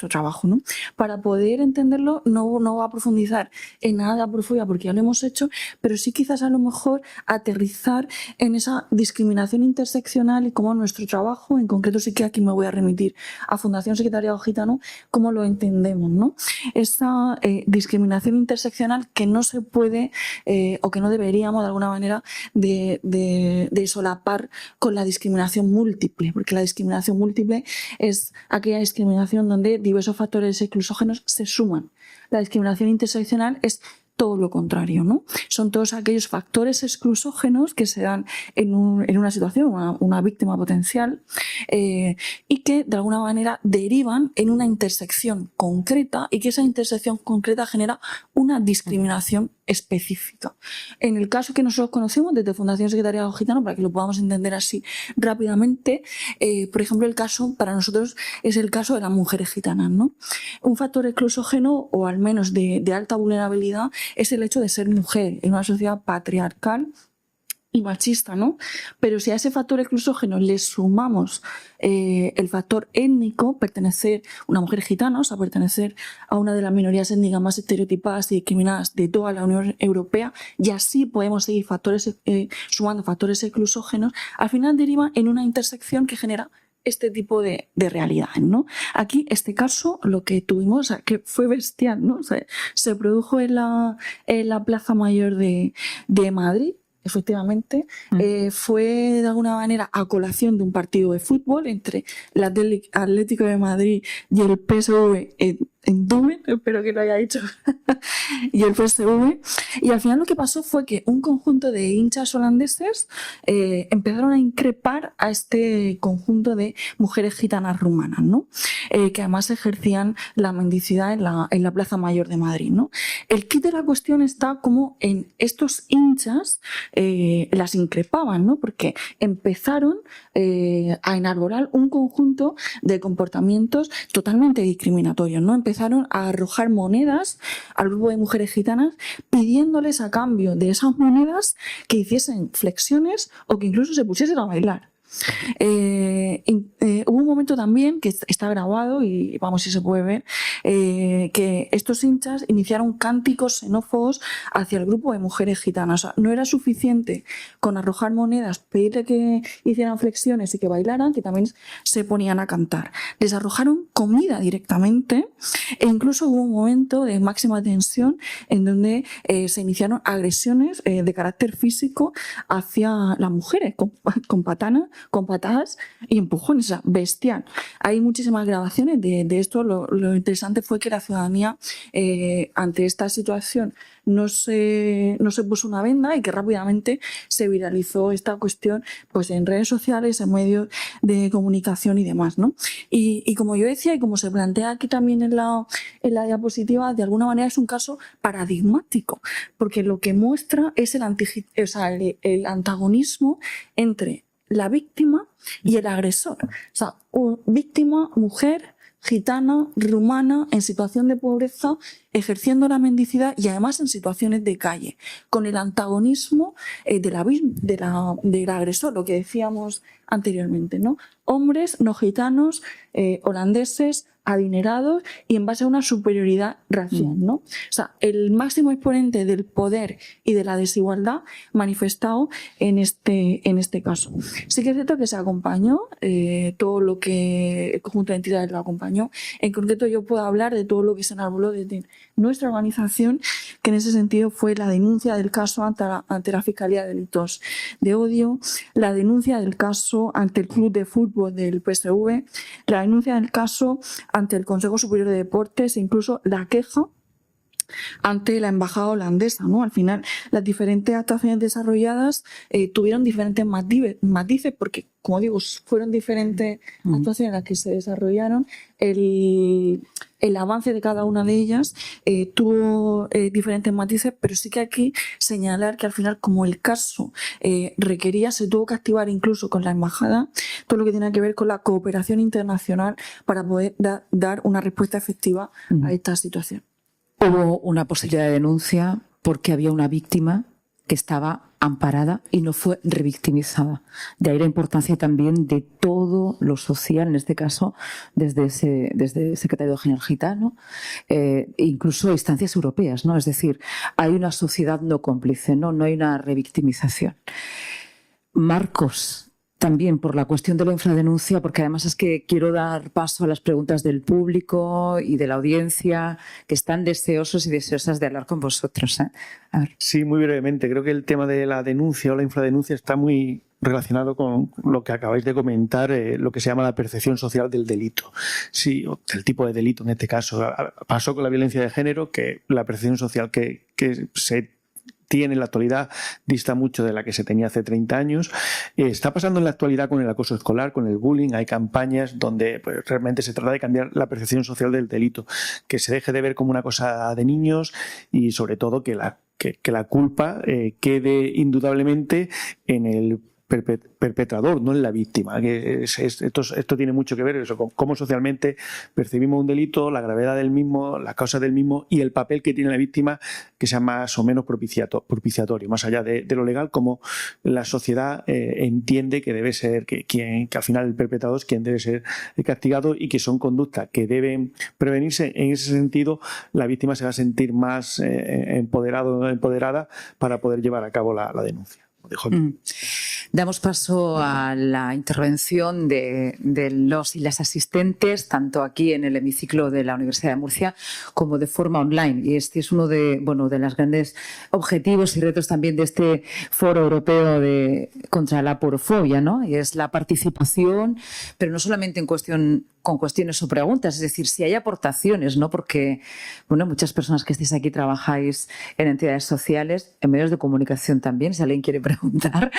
trabajo, ¿no? Para poder entenderlo no va a profundizar en nada profunda porque ya lo hemos hecho, pero sí quizás a lo mejor aterrizar en esa discriminación interseccional y cómo nuestro trabajo, en concreto sí que aquí me voy a remitir a Fundación Secretariado Gitano, cómo lo entendemos, ¿no? Esa discriminación interseccional que no se puede o que no deberíamos de alguna manera de solapar con la discriminación múltiple, porque la discriminación múltiple es aquella discriminación donde diversos factores exclusógenos se suman. La discriminación interseccional es todo lo contrario, ¿no? Son todos aquellos factores exclusógenos que se dan en una situación, una víctima potencial, y que de alguna manera derivan en una intersección concreta y que esa intersección concreta genera una discriminación específica. En el caso que nosotros conocemos desde Fundación Secretariado Gitano, para que lo podamos entender así rápidamente, por ejemplo, el caso para nosotros es el caso de las mujeres gitanas, ¿no? Un factor exclusógeno, o al menos de alta vulnerabilidad, es el hecho de ser mujer en una sociedad patriarcal y machista, ¿no? Pero si a ese factor exclusógeno le sumamos el factor étnico, una mujer gitana, o sea, pertenecer a una de las minorías étnicas más estereotipadas y discriminadas de toda la Unión Europea, y así podemos seguir sumando factores exclusógenos, al final deriva en una intersección que genera este tipo de realidades, ¿no? Aquí, este caso, lo que tuvimos, o sea, que fue bestial, ¿no? O sea, se produjo en la Plaza Mayor de Madrid. Efectivamente, fue de alguna manera a colación de un partido de fútbol entre el Atlético de Madrid y el PSV en Dublín, espero que lo haya dicho, y el PSV. Y al final lo que pasó fue que un conjunto de hinchas holandeses empezaron a increpar a este conjunto de mujeres gitanas rumanas, ¿no? Que además ejercían la mendicidad en la Plaza Mayor de Madrid, ¿no? El kit de la cuestión está como en estos hinchas las increpaban, ¿no? Porque empezaron a enarbolar un conjunto de comportamientos totalmente discriminatorios, ¿no? Empezaron a arrojar monedas al grupo de mujeres gitanas pidiéndoles a cambio de esas monedas que hiciesen flexiones o que incluso se pusiesen a bailar. Hubo un momento también que está grabado y vamos si se puede ver que estos hinchas iniciaron cánticos xenófobos hacia el grupo de mujeres gitanas. O sea, no era suficiente con arrojar monedas, pedirle que hicieran flexiones y que bailaran, que también se ponían a cantar. Les arrojaron comida directamente e incluso hubo un momento de máxima tensión en donde se iniciaron agresiones de carácter físico hacia las mujeres con patadas y empujones, o sea, bestial. Hay muchísimas grabaciones de esto. Lo interesante fue que la ciudadanía ante esta situación no se puso una venda y que rápidamente se viralizó esta cuestión pues en redes sociales, en medios de comunicación y demás, ¿no? Y como yo decía y como se plantea aquí también en la diapositiva, de alguna manera es un caso paradigmático, porque lo que muestra es el antagonismo entre la víctima y el agresor. O sea, víctima, mujer, gitana, rumana, en situación de pobreza, ejerciendo la mendicidad y además en situaciones de calle, con el antagonismo del agresor, lo que decíamos anteriormente, ¿no? Hombres no gitanos, holandeses, adinerados y en base a una superioridad racial, ¿no? O sea, el máximo exponente del poder y de la desigualdad manifestado en este caso. Sí que es cierto que se acompañó todo lo que el conjunto de entidades lo acompañó. En concreto yo puedo hablar de todo lo que se enarboló desde nuestra organización, que en ese sentido fue la denuncia del caso ante la Fiscalía de Delitos de Odio, la denuncia del caso ante el Club de Fútbol del PSV, la denuncia del caso ante el Consejo Superior de Deportes e incluso la queja ante la embajada holandesa, ¿no? Al final, las diferentes actuaciones desarrolladas tuvieron diferentes matices porque, como digo, fueron diferentes actuaciones las que se desarrollaron. El avance de cada una de ellas tuvo diferentes matices, pero sí que aquí señalar que al final, como el caso requería, se tuvo que activar incluso con la embajada todo lo que tiene que ver con la cooperación internacional para poder dar una respuesta efectiva a esta situación. Hubo una posibilidad de denuncia porque había una víctima que estaba amparada y no fue revictimizada. De ahí la importancia también de todo lo social, en este caso desde el Secretario General Gitano, incluso instancias europeas, ¿no? Es decir, hay una sociedad no cómplice, no hay una revictimización. Marcos, también por la cuestión de la infradenuncia, porque además es que quiero dar paso a las preguntas del público y de la audiencia que están deseosos y deseosas de hablar con vosotros. A ver. Sí, muy brevemente. Creo que el tema de la denuncia o la infradenuncia está muy relacionado con lo que acabáis de comentar, lo que se llama la percepción social del delito. Sí, o del tipo de delito en este caso. Pasó con la violencia de género, que la percepción social que se tiene en la actualidad dista mucho de la que se tenía hace 30 años. Está pasando en la actualidad con el acoso escolar, con el bullying. Hay campañas donde pues, realmente se trata de cambiar la percepción social del delito, que se deje de ver como una cosa de niños y sobre todo que la culpa quede indudablemente en el perpetrador, no en la víctima. Esto tiene mucho que ver eso, con cómo socialmente percibimos un delito, la gravedad del mismo, las causas del mismo y el papel que tiene la víctima, que sea más o menos propiciatorio, más allá de lo legal, como la sociedad entiende que debe ser, que al final el perpetrador es quien debe ser castigado y que son conductas que deben prevenirse. En ese sentido, la víctima se va a sentir más empoderada para poder llevar a cabo la denuncia. Damos paso a la intervención de los y las asistentes, tanto aquí en el hemiciclo de la Universidad de Murcia como de forma online. Y este es uno de los grandes objetivos y retos también de este Foro Europeo contra la Aporofobia, ¿no? Y es la participación, pero no solamente con cuestiones o preguntas, es decir, si hay aportaciones, ¿no? Porque, muchas personas que estéis aquí trabajáis en entidades sociales, en medios de comunicación también, si alguien quiere preguntar,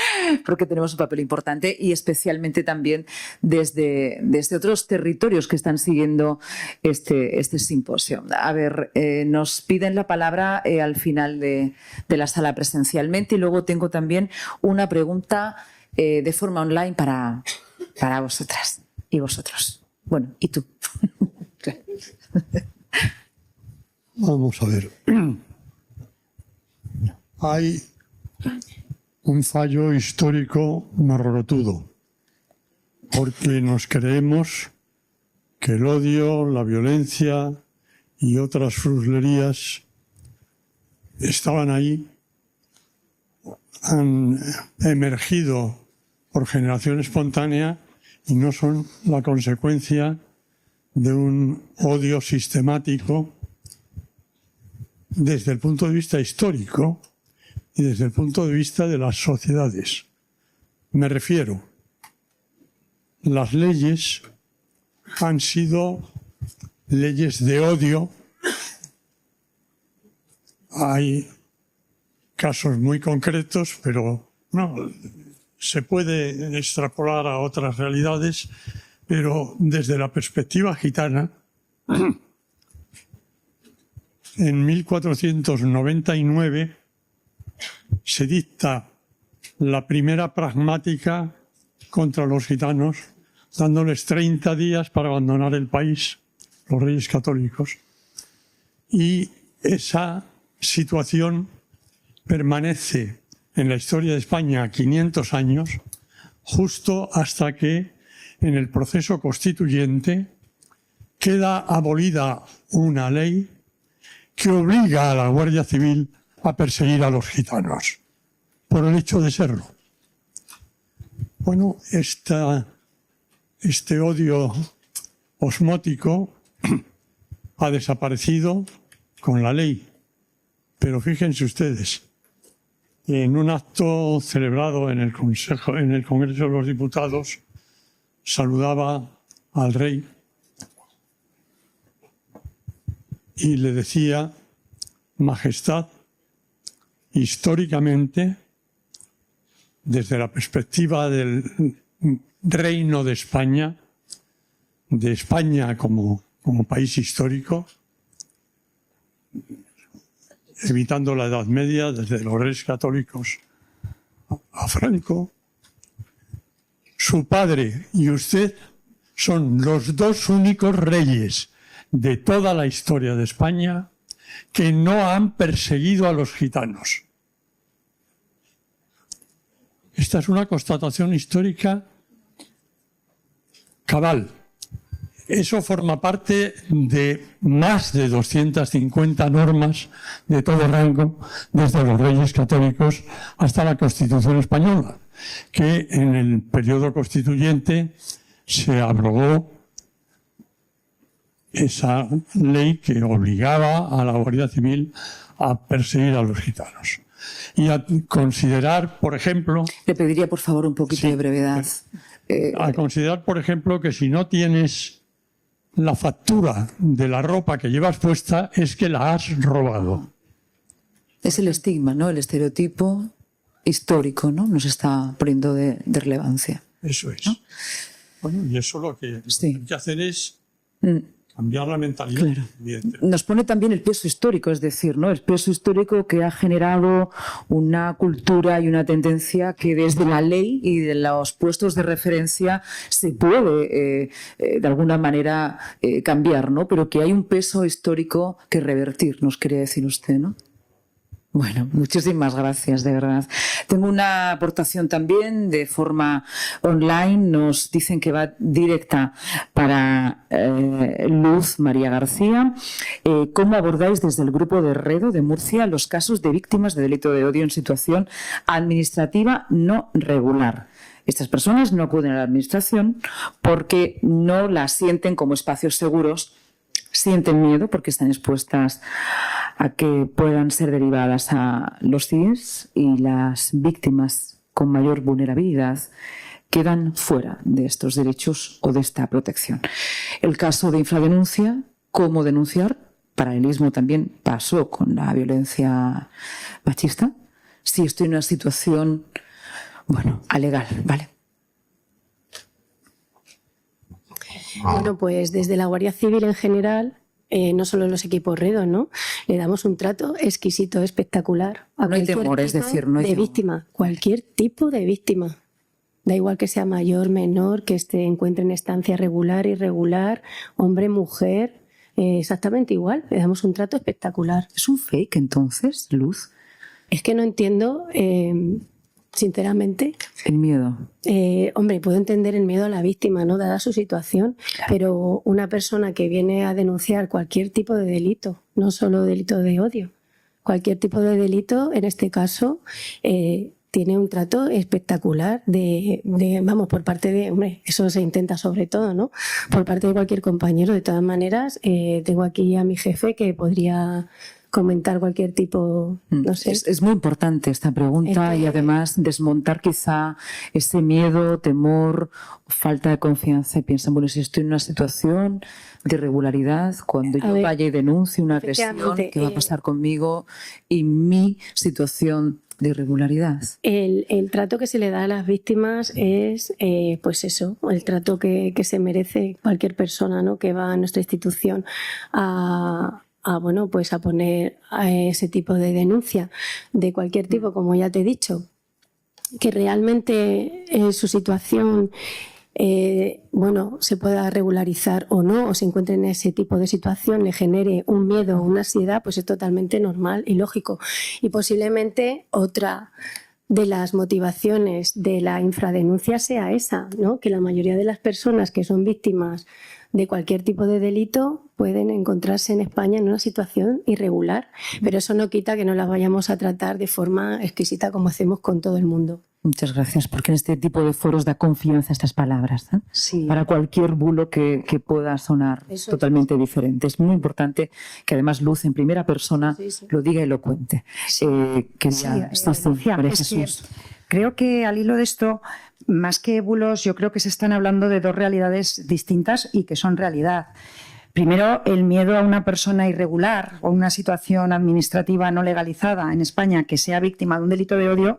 porque tenemos un papel importante y especialmente también desde otros territorios que están siguiendo este simposio. A ver, nos piden la palabra al final de la sala presencialmente y luego tengo también una pregunta de forma online para vosotras y vosotros. Bueno, ¿y tú? Vamos a ver. Hay un fallo histórico morrocotudo, porque nos creemos que el odio, la violencia y otras fruslerías estaban ahí, han emergido por generación espontánea y no son la consecuencia de un odio sistemático desde el punto de vista histórico y desde el punto de vista de las sociedades. Me refiero, las leyes han sido leyes de odio. Hay casos muy concretos, pero no, se puede extrapolar a otras realidades, pero desde la perspectiva gitana, en 1499 se dicta la primera pragmática contra los gitanos, dándoles 30 días para abandonar el país, los reyes católicos. Y esa situación permanece en la historia de España 500 años, justo hasta que en el proceso constituyente queda abolida una ley que obliga a la Guardia Civil a perseguir a los gitanos, por el hecho de serlo. Bueno, este odio osmótico ha desaparecido con la ley, pero fíjense ustedes, en un acto celebrado en el Congreso de los Diputados, saludaba al rey y le decía: Majestad, históricamente, desde la perspectiva del Reino de España como país histórico, evitando la Edad Media, desde los reyes católicos a Franco, su padre y usted son los dos únicos reyes de toda la historia de España que no han perseguido a los gitanos. Esta es una constatación histórica cabal. Eso forma parte de más de 250 normas de todo rango, desde los Reyes Católicos hasta la Constitución española, que en el periodo constituyente se abrogó esa ley que obligaba a la Guardia Civil a perseguir a los gitanos. Y a considerar, por ejemplo... Le pediría, por favor, un poquito de brevedad. A considerar, por ejemplo, que si no tienes la factura de la ropa que llevas puesta, es que la has robado. Es el estigma, ¿no? El estereotipo histórico, ¿no? Nos está poniendo de relevancia. Eso es. ¿No? Bueno, y eso lo que hay que hacer es cambiar la mentalidad. Claro. Nos pone también el peso histórico, es decir, ¿no? El peso histórico que ha generado una cultura y una tendencia que desde la ley y de los puestos de referencia se puede de alguna manera cambiar, ¿no? Pero que hay un peso histórico que revertir, nos quería decir usted, ¿no? Bueno, muchísimas gracias, de verdad. Tengo una aportación también de forma online. Nos dicen que va directa para Luz María García. ¿Cómo abordáis desde el Grupo de Redo de Murcia los casos de víctimas de delito de odio en situación administrativa no regular? Estas personas no acuden a la administración porque no las sienten como espacios seguros, sienten miedo porque están expuestas a que puedan ser derivadas a los CIES, y las víctimas con mayor vulnerabilidad quedan fuera de estos derechos o de esta protección. El caso de infradenuncia, cómo denunciar, paralelismo también pasó con la violencia machista. Si estoy en una situación, bueno, alegal, ¿vale? Bueno, pues desde la Guardia Civil en general, no solo los equipos Redo, ¿no? Le damos un trato exquisito, espectacular a no hay cualquier temor, es tipo decir, no hay de temor. víctima, cualquier tipo de víctima. Da igual que sea mayor, menor, que se encuentre en estancia regular, irregular, hombre, mujer, exactamente igual. Le damos un trato espectacular. ¿Es un fake entonces, Luz? Es que no entiendo, sinceramente. El miedo. Hombre, puedo entender el miedo a la víctima, ¿no? Dada su situación, claro. Pero una persona que viene a denunciar cualquier tipo de delito, no solo delito de odio, cualquier tipo de delito, en este caso, tiene un trato espectacular vamos, por parte de, hombre, eso se intenta sobre todo, ¿no? Por parte de cualquier compañero. De todas maneras, tengo aquí a mi jefe que podría comentar cualquier tipo, no sé. Es muy importante esta pregunta y además desmontar quizá ese miedo, temor, falta de confianza. Y piensan, bueno, si estoy en una situación de irregularidad, cuando yo vaya y denuncie una agresión, ¿qué va a pasar conmigo y mi situación de irregularidad? El trato que se le da a las víctimas es, pues eso, el trato que se merece cualquier persona, ¿no? Que va a nuestra institución bueno, pues a poner a ese tipo de denuncia de cualquier tipo, como ya te he dicho, que realmente su situación bueno, se pueda regularizar o no, o se encuentre en ese tipo de situación, le genere un miedo o una ansiedad, pues es totalmente normal y lógico. Y posiblemente otra de las motivaciones de la infradenuncia sea esa, ¿no? Que la mayoría de las personas que son víctimas de cualquier tipo de delito pueden encontrarse en España en una situación irregular, pero eso no quita que no las vayamos a tratar de forma exquisita como hacemos con todo el mundo. Muchas gracias, porque en este tipo de foros da confianza estas palabras, ¿eh? Sí. Para cualquier bulo que pueda sonar eso totalmente diferente. Es muy importante que además Luz en primera persona lo diga y lo cuente. Creo que al hilo de esto, más que bulos, yo creo que se están hablando de dos realidades distintas y que son realidad. Primero, el miedo a una persona irregular o una situación administrativa no legalizada en España que sea víctima de un delito de odio,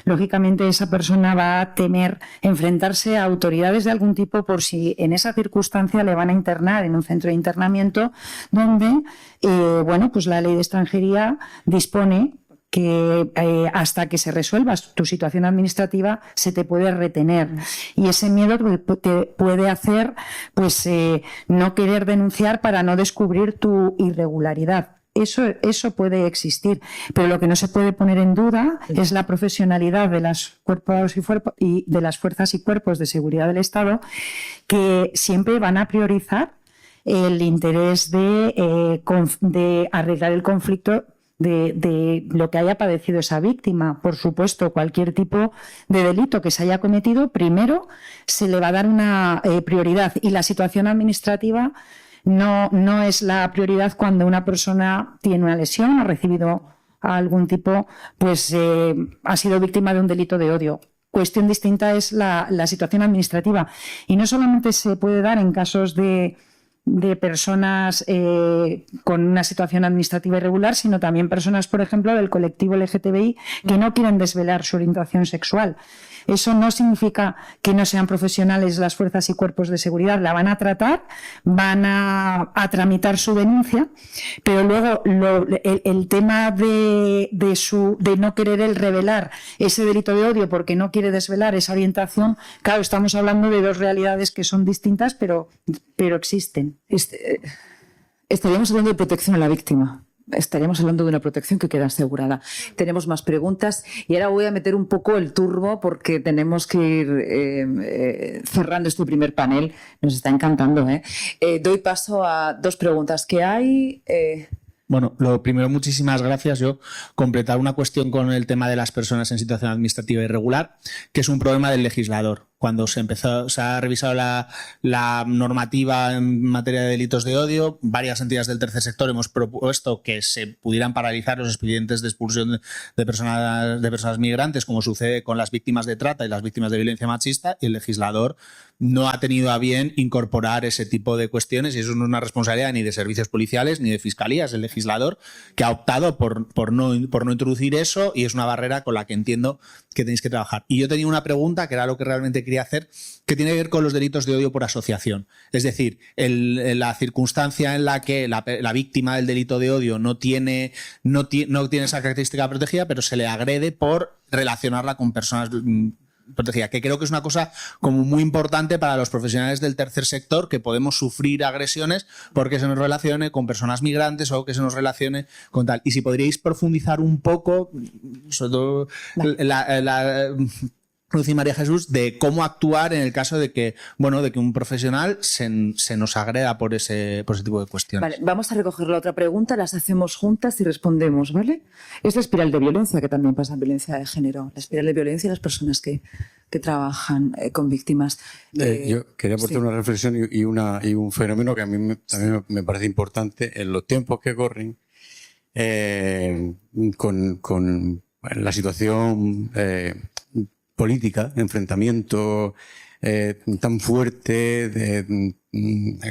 lógicamente esa persona va a temer enfrentarse a autoridades de algún tipo por si en esa circunstancia le van a internar en un centro de internamiento donde, bueno, pues la ley de extranjería dispone que hasta que se resuelva tu situación administrativa se te puede retener, y ese miedo te puede hacer pues no querer denunciar para no descubrir tu irregularidad. eso puede existir, pero lo que no se puede poner en duda es la profesionalidad de las de las fuerzas y cuerpos de seguridad del Estado, que siempre van a priorizar el interés de arreglar el conflicto de lo que haya padecido esa víctima. Por supuesto, cualquier tipo de delito que se haya cometido, primero se le va a dar una prioridad, y la situación administrativa no es la prioridad cuando una persona tiene una lesión, ha recibido algún tipo, pues ha sido víctima de un delito de odio. Cuestión distinta es la situación administrativa, y no solamente se puede dar en casos de personas con una situación administrativa irregular, sino también personas, por ejemplo, del colectivo LGTBI que no quieren desvelar su orientación sexual. Eso no significa que no sean profesionales las fuerzas y cuerpos de seguridad. La van a tratar, van a tramitar su denuncia, pero luego el tema de no querer el revelar ese delito de odio porque no quiere desvelar esa orientación, claro, estamos hablando de dos realidades que son distintas, pero existen. Estaríamos hablando de protección a la víctima. Estaríamos hablando de una protección que queda asegurada. Tenemos más preguntas y ahora voy a meter un poco el turbo porque tenemos que ir cerrando este primer panel. Nos está encantando. Doy paso a dos preguntas que hay. Bueno, lo primero, muchísimas gracias. Yo completar una cuestión con el tema de las personas en situación administrativa irregular, que es un problema del legislador. Cuando se ha revisado la normativa en materia de delitos de odio, varias entidades del tercer sector hemos propuesto que se pudieran paralizar los expedientes de expulsión de personas migrantes, como sucede con las víctimas de trata y las víctimas de violencia machista, y el legislador no ha tenido a bien incorporar ese tipo de cuestiones, y eso no es una responsabilidad ni de servicios policiales ni de fiscalías. El legislador que ha optado por no introducir eso, y es una barrera con la que entiendo que tenéis que trabajar. Y yo tenía una pregunta, que era lo que realmente quería hacer, que tiene que ver con los delitos de odio por asociación. Es decir, la circunstancia en la que la víctima del delito de odio no tiene esa característica protegida, pero se le agrede por relacionarla con personas protegida, que creo que es una cosa como muy importante para los profesionales del tercer sector, que podemos sufrir agresiones porque se nos relacione con personas migrantes o que se nos relacione con tal. Y si podríais profundizar un poco, sobre todo Luz y María Jesús, de cómo actuar en el caso de que un profesional se nos agreda por ese tipo de cuestiones. Vale, vamos a recoger la otra pregunta, las hacemos juntas y respondemos, ¿vale? Es la espiral de violencia, que también pasa en violencia de género. La espiral de violencia y las personas que trabajan con víctimas. Yo quería aportar una reflexión y un fenómeno que a mí también me parece importante en los tiempos que corren, con la situación política, enfrentamiento tan fuerte,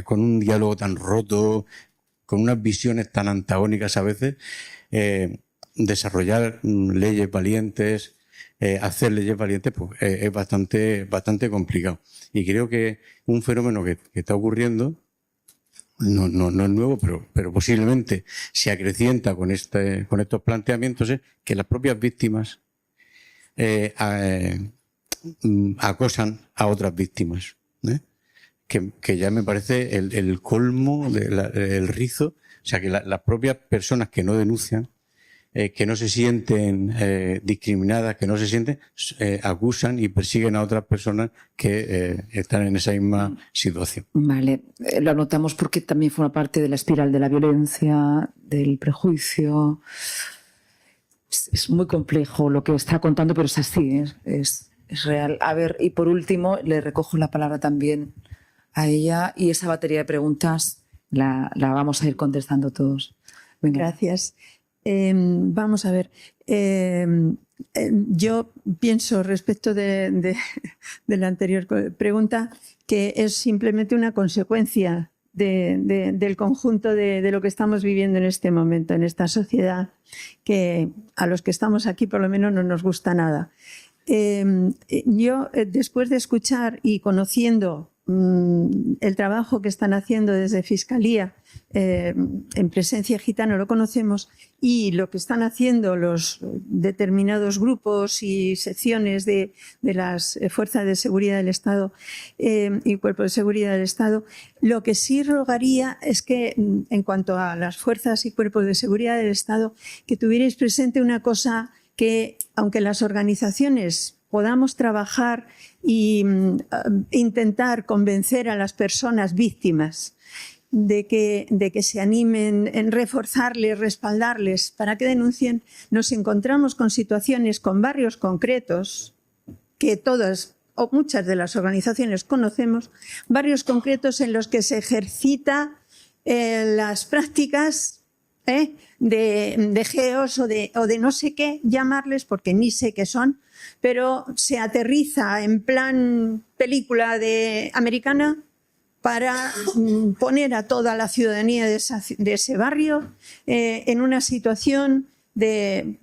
con un diálogo tan roto, con unas visiones tan antagónicas a veces, desarrollar leyes valientes, hacer leyes valientes, pues es bastante complicado. Y creo que un fenómeno que está ocurriendo no es nuevo, pero posiblemente se acrecienta con estos planteamientos, es que las propias víctimas acosan a otras víctimas, que ya me parece el colmo del rizo. O sea, que las propias personas que no denuncian, que no se sienten discriminadas, que no se sienten, acusan y persiguen a otras personas que están en esa misma situación. Vale, lo anotamos porque también forma parte de la espiral de la violencia, del prejuicio. Es muy complejo lo que está contando, pero es así, es real. A ver, y por último, le recojo la palabra también a ella, y esa batería de preguntas la vamos a ir contestando todos. Venga. Gracias. Vamos a ver. Yo pienso respecto de la anterior pregunta que es simplemente una consecuencia del conjunto de lo que estamos viviendo en este momento, en esta sociedad, que a los que estamos aquí por lo menos no nos gusta nada. Yo, después de escuchar y conociendo el trabajo que están haciendo desde Fiscalía en Presencia Gitana lo conocemos, y lo que están haciendo los determinados grupos y secciones de las fuerzas de seguridad del Estado y cuerpos de seguridad del Estado. Lo que sí rogaría es que, en cuanto a las fuerzas y cuerpos de seguridad del Estado, que tuvierais presente una cosa, que aunque las organizaciones podamos trabajar e intentar convencer a las personas víctimas de que se animen, en reforzarles, respaldarles para que denuncien, nos encontramos con situaciones, con barrios concretos que todas o muchas de las organizaciones conocemos, barrios concretos en los que se ejercita las prácticas de geos o de no sé qué llamarles, porque ni sé qué son, pero se aterriza en plan película americana para poner a toda la ciudadanía de ese barrio en una situación de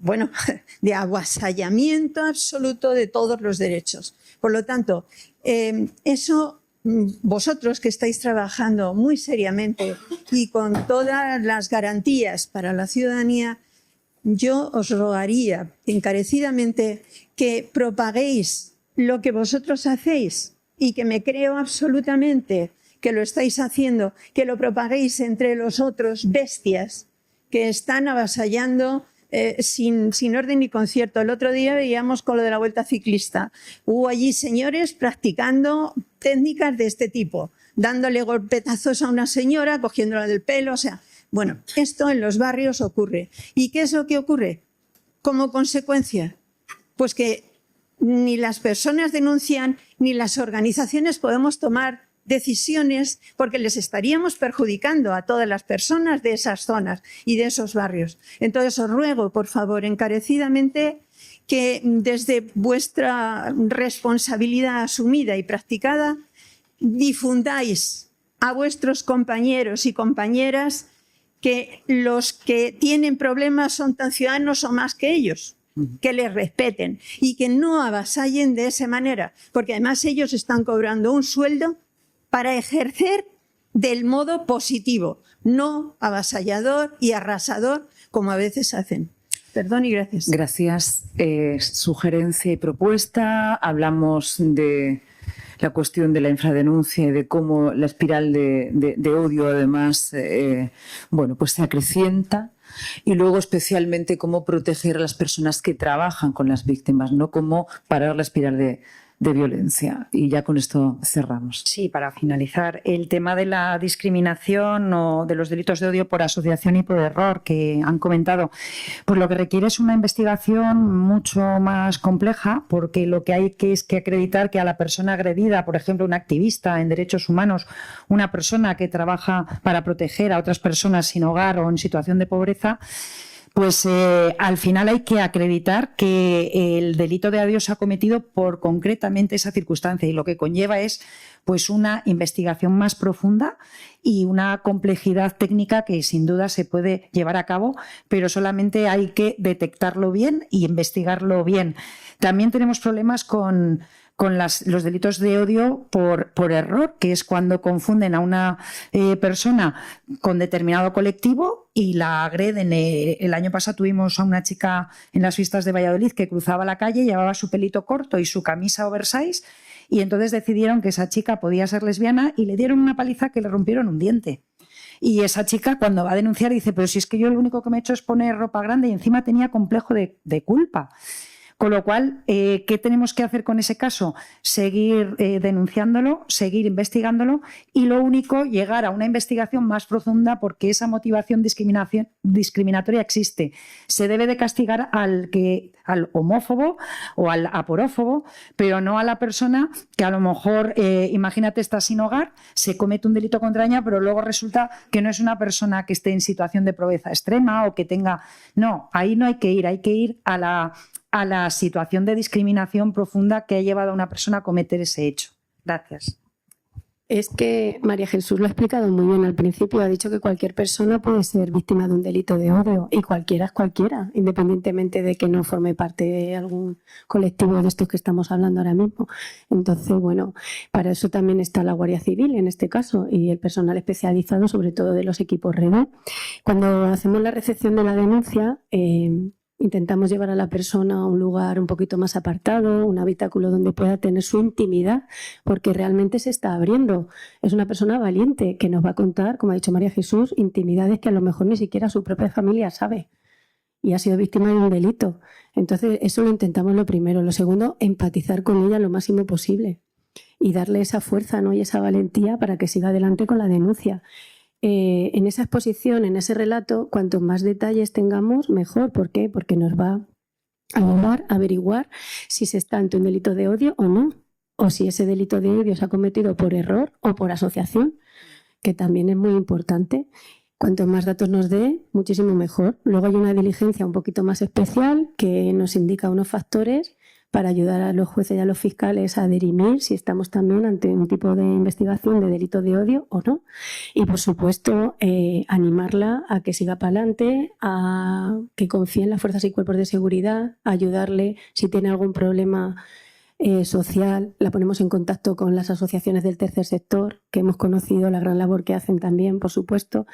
avasallamiento absoluto de todos los derechos. Por lo tanto, eso, vosotros que estáis trabajando muy seriamente y con todas las garantías para la ciudadanía, yo os rogaría encarecidamente que propaguéis lo que vosotros hacéis, y que me creo absolutamente que lo estáis haciendo, que lo propaguéis entre los otros bestias que están avasallando sin orden ni concierto. El otro día veíamos con lo de la Vuelta Ciclista. Hubo allí señores practicando técnicas de este tipo, dándole golpetazos a una señora, cogiéndola del pelo, o sea, bueno, esto en los barrios ocurre. ¿Y qué es lo que ocurre como consecuencia? Pues que ni las personas denuncian, ni las organizaciones podemos tomar decisiones, porque les estaríamos perjudicando a todas las personas de esas zonas y de esos barrios. Entonces os ruego, por favor, encarecidamente, que desde vuestra responsabilidad asumida y practicada difundáis a vuestros compañeros y compañeras que los que tienen problemas son tan ciudadanos o más que ellos, que les respeten y que no avasallen de esa manera, porque además ellos están cobrando un sueldo para ejercer del modo positivo, no avasallador y arrasador como a veces hacen. Perdón y gracias. Gracias. Sugerencia y propuesta. Hablamos de la cuestión de la infradenuncia y de cómo la espiral de odio, además, pues se acrecienta. Y luego, especialmente, cómo proteger a las personas que trabajan con las víctimas, ¿no? Cómo parar la espiral de violencia. Y ya con esto cerramos. Sí, para finalizar, el tema de la discriminación o de los delitos de odio por asociación y por error que han comentado, pues lo que requiere es una investigación mucho más compleja, porque lo que hay es que acreditar que a la persona agredida, por ejemplo, un activista en derechos humanos, una persona que trabaja para proteger a otras personas sin hogar o en situación de pobreza, pues al final hay que acreditar que el delito de odio se ha cometido por concretamente esa circunstancia, y lo que conlleva es pues una investigación más profunda y una complejidad técnica que sin duda se puede llevar a cabo, pero solamente hay que detectarlo bien y investigarlo bien. También tenemos problemas con los delitos de odio por error, que es cuando confunden a una persona con determinado colectivo y la agreden. El año pasado tuvimos a una chica en las fiestas de Valladolid que cruzaba la calle, llevaba su pelito corto y su camisa oversize, y entonces decidieron que esa chica podía ser lesbiana y le dieron una paliza que le rompieron un diente. Y esa chica, cuando va a denunciar, dice: pero si es que yo lo único que me he hecho es poner ropa grande, y encima tenía complejo de culpa. Con lo cual, ¿qué tenemos que hacer con ese caso? Seguir denunciándolo, seguir investigándolo, y lo único, llegar a una investigación más profunda, porque esa motivación discriminatoria existe. Se debe de castigar al homófobo o al aporófobo, pero no a la persona que a lo mejor, imagínate, está sin hogar, se comete un delito contra ella, pero luego resulta que no es una persona que esté en situación de pobreza extrema o que tenga... No, ahí no hay que ir a la situación de discriminación profunda que ha llevado a una persona a cometer ese hecho. Gracias. es que María Jesús lo ha explicado muy bien al principio. Ha dicho que cualquier persona puede ser víctima de un delito de odio y cualquiera es cualquiera, independientemente de que no forme parte de algún colectivo de estos que estamos hablando ahora mismo. Entonces, bueno, para eso también está la Guardia Civil en este caso y el personal especializado, sobre todo de los equipos REDO. Cuando hacemos la recepción de la denuncia, intentamos llevar a la persona a un lugar un poquito más apartado, un habitáculo donde pueda tener su intimidad, porque realmente se está abriendo. Es una persona valiente que nos va a contar, como ha dicho María Jesús, intimidades que a lo mejor ni siquiera su propia familia sabe y ha sido víctima de un delito. Entonces, eso lo intentamos lo primero. Lo segundo, empatizar con ella lo máximo posible y darle esa fuerza, ¿no? Y esa valentía para que siga adelante con la denuncia. En esa exposición, en ese relato, cuanto más detalles tengamos, mejor. ¿Por qué? Porque nos va a ayudar a averiguar si se está ante un delito de odio o no, o si ese delito de odio se ha cometido por error o por asociación, que también es muy importante. Cuanto más datos nos dé, muchísimo mejor. Luego hay una diligencia un poquito más especial que nos indica unos factores para ayudar a los jueces y a los fiscales a dirimir si estamos también ante un tipo de investigación de delito de odio o no. Y, por supuesto, animarla a que siga para adelante, a que confíe en las fuerzas y cuerpos de seguridad, a ayudarle si tiene algún problema social. La ponemos en contacto con las asociaciones del tercer sector, que hemos conocido la gran labor que hacen también, por supuesto.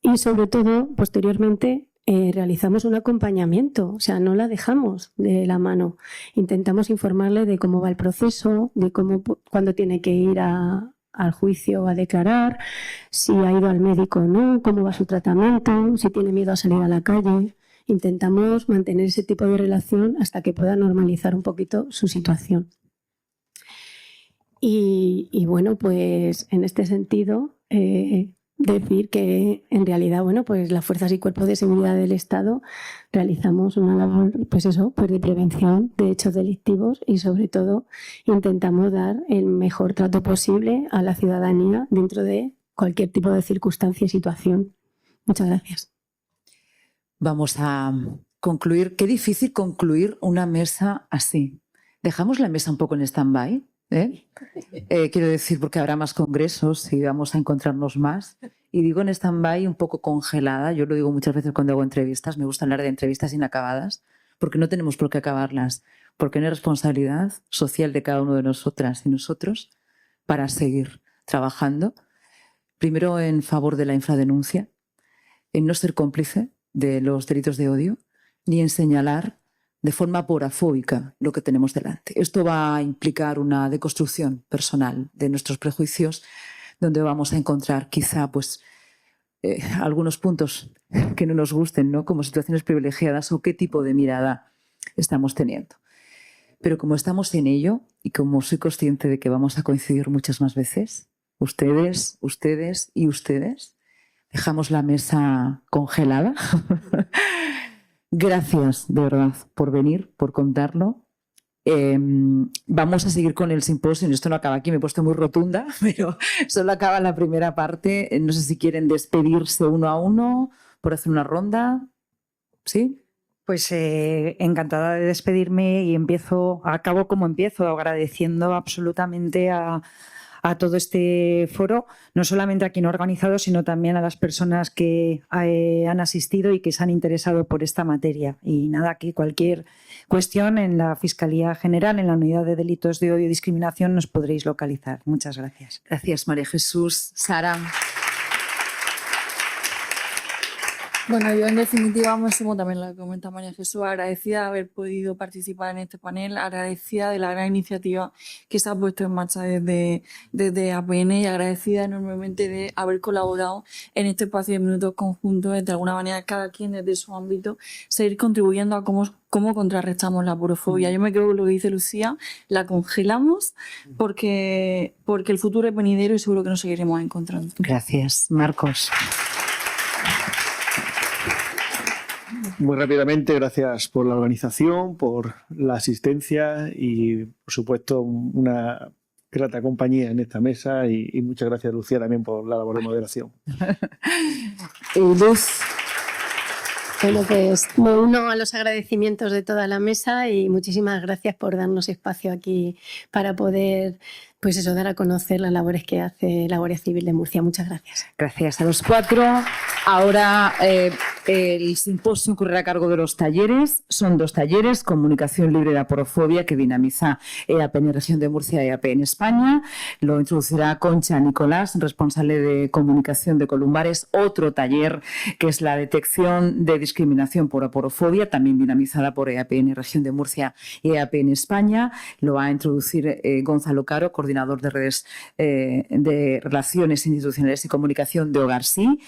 Y, sobre todo, posteriormente, realizamos un acompañamiento, o sea, no la dejamos de la mano. Intentamos informarle de cómo va el proceso, de cuándo tiene que ir al juicio a declarar, si ha ido al médico o no, cómo va su tratamiento, si tiene miedo a salir a la calle. Intentamos mantener ese tipo de relación hasta que pueda normalizar un poquito su situación. Y bueno, pues en este sentido, decir que en realidad, bueno, pues las fuerzas y cuerpos de seguridad del Estado realizamos una labor, pues eso, pues de prevención de hechos delictivos y, sobre todo, intentamos dar el mejor trato posible a la ciudadanía dentro de cualquier tipo de circunstancia y situación. Muchas gracias. Vamos a concluir. Qué difícil concluir una mesa así. Dejamos la mesa un poco en stand-by. Quiero decir, porque habrá más congresos y vamos a encontrarnos más. Y digo en stand-by un poco congelada. Yo lo digo muchas veces cuando hago entrevistas. Me gusta hablar de entrevistas inacabadas porque no tenemos por qué acabarlas. Porque no hay responsabilidad social de cada uno de nosotras y nosotros para seguir trabajando. Primero, en favor de la infradenuncia, en no ser cómplice de los delitos de odio, ni en señalar de forma agorafóbica lo que tenemos delante. Esto va a implicar una deconstrucción personal de nuestros prejuicios, donde vamos a encontrar quizá pues, algunos puntos que no nos gusten, ¿no? Como situaciones privilegiadas o qué tipo de mirada estamos teniendo. Pero como estamos en ello y como soy consciente de que vamos a coincidir muchas más veces, ustedes, ustedes y ustedes, dejamos la mesa congelada. Gracias, de verdad, por venir, por contarlo. Vamos a seguir con el simposio. Esto no acaba aquí, me he puesto muy rotunda, pero solo acaba la primera parte. No sé si quieren despedirse uno a uno, por hacer una ronda. ¿Sí? Pues encantada de despedirme y acabo como empiezo, agradeciendo absolutamente a todo este foro, no solamente a quien ha organizado, sino también a las personas que han asistido y que se han interesado por esta materia. Y nada, que cualquier cuestión en la Fiscalía General, en la Unidad de Delitos de Odio y Discriminación, nos podréis localizar. Muchas gracias. Gracias, María Jesús. Sara. Bueno, yo en definitiva me sumo también a lo que comenta María Jesús, agradecida de haber podido participar en este panel, agradecida de la gran iniciativa que se ha puesto en marcha desde APN y agradecida enormemente de haber colaborado en este espacio de minutos conjuntos, de alguna manera cada quien desde su ámbito, seguir contribuyendo a cómo contrarrestamos la porofobia. Yo me quedo con lo que dice Lucía, la congelamos porque el futuro es venidero y seguro que nos seguiremos encontrando. Gracias. Marcos. Muy rápidamente, gracias por la organización, por la asistencia y, por supuesto, una grata compañía en esta mesa y muchas gracias, Lucía, también por la labor de moderación. Luz. Bueno, pues me uno a los agradecimientos de toda la mesa y muchísimas gracias por darnos espacio aquí para poder pues eso, dar a conocer las labores que hace la Guardia Civil de Murcia. Muchas gracias. Gracias a los cuatro. Ahora el simposio correrá a cargo de los talleres. Son 2 talleres: Comunicación libre de aporofobia, que dinamiza EAPN Región de Murcia y EAPN España. Lo introducirá Concha Nicolás, responsable de comunicación de Columbares. Otro taller que es la detección de discriminación por aporofobia, también dinamizada por EAPN Región de Murcia y EAPN España. Lo va a introducir Gonzalo Caro, coordinador de redes de relaciones institucionales y comunicación de Hogar Sí.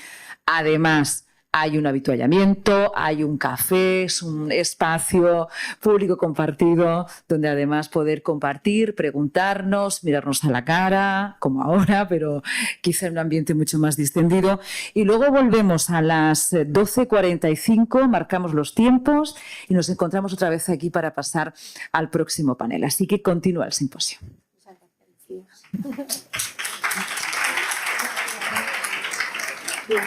Además, hay un avituallamiento, hay un café, es un espacio público compartido donde además poder compartir, preguntarnos, mirarnos a la cara, como ahora, pero quizá en un ambiente mucho más distendido. Y luego volvemos a las 12:45, marcamos los tiempos y nos encontramos otra vez aquí para pasar al próximo panel. Así que continúa el simposio. Bien.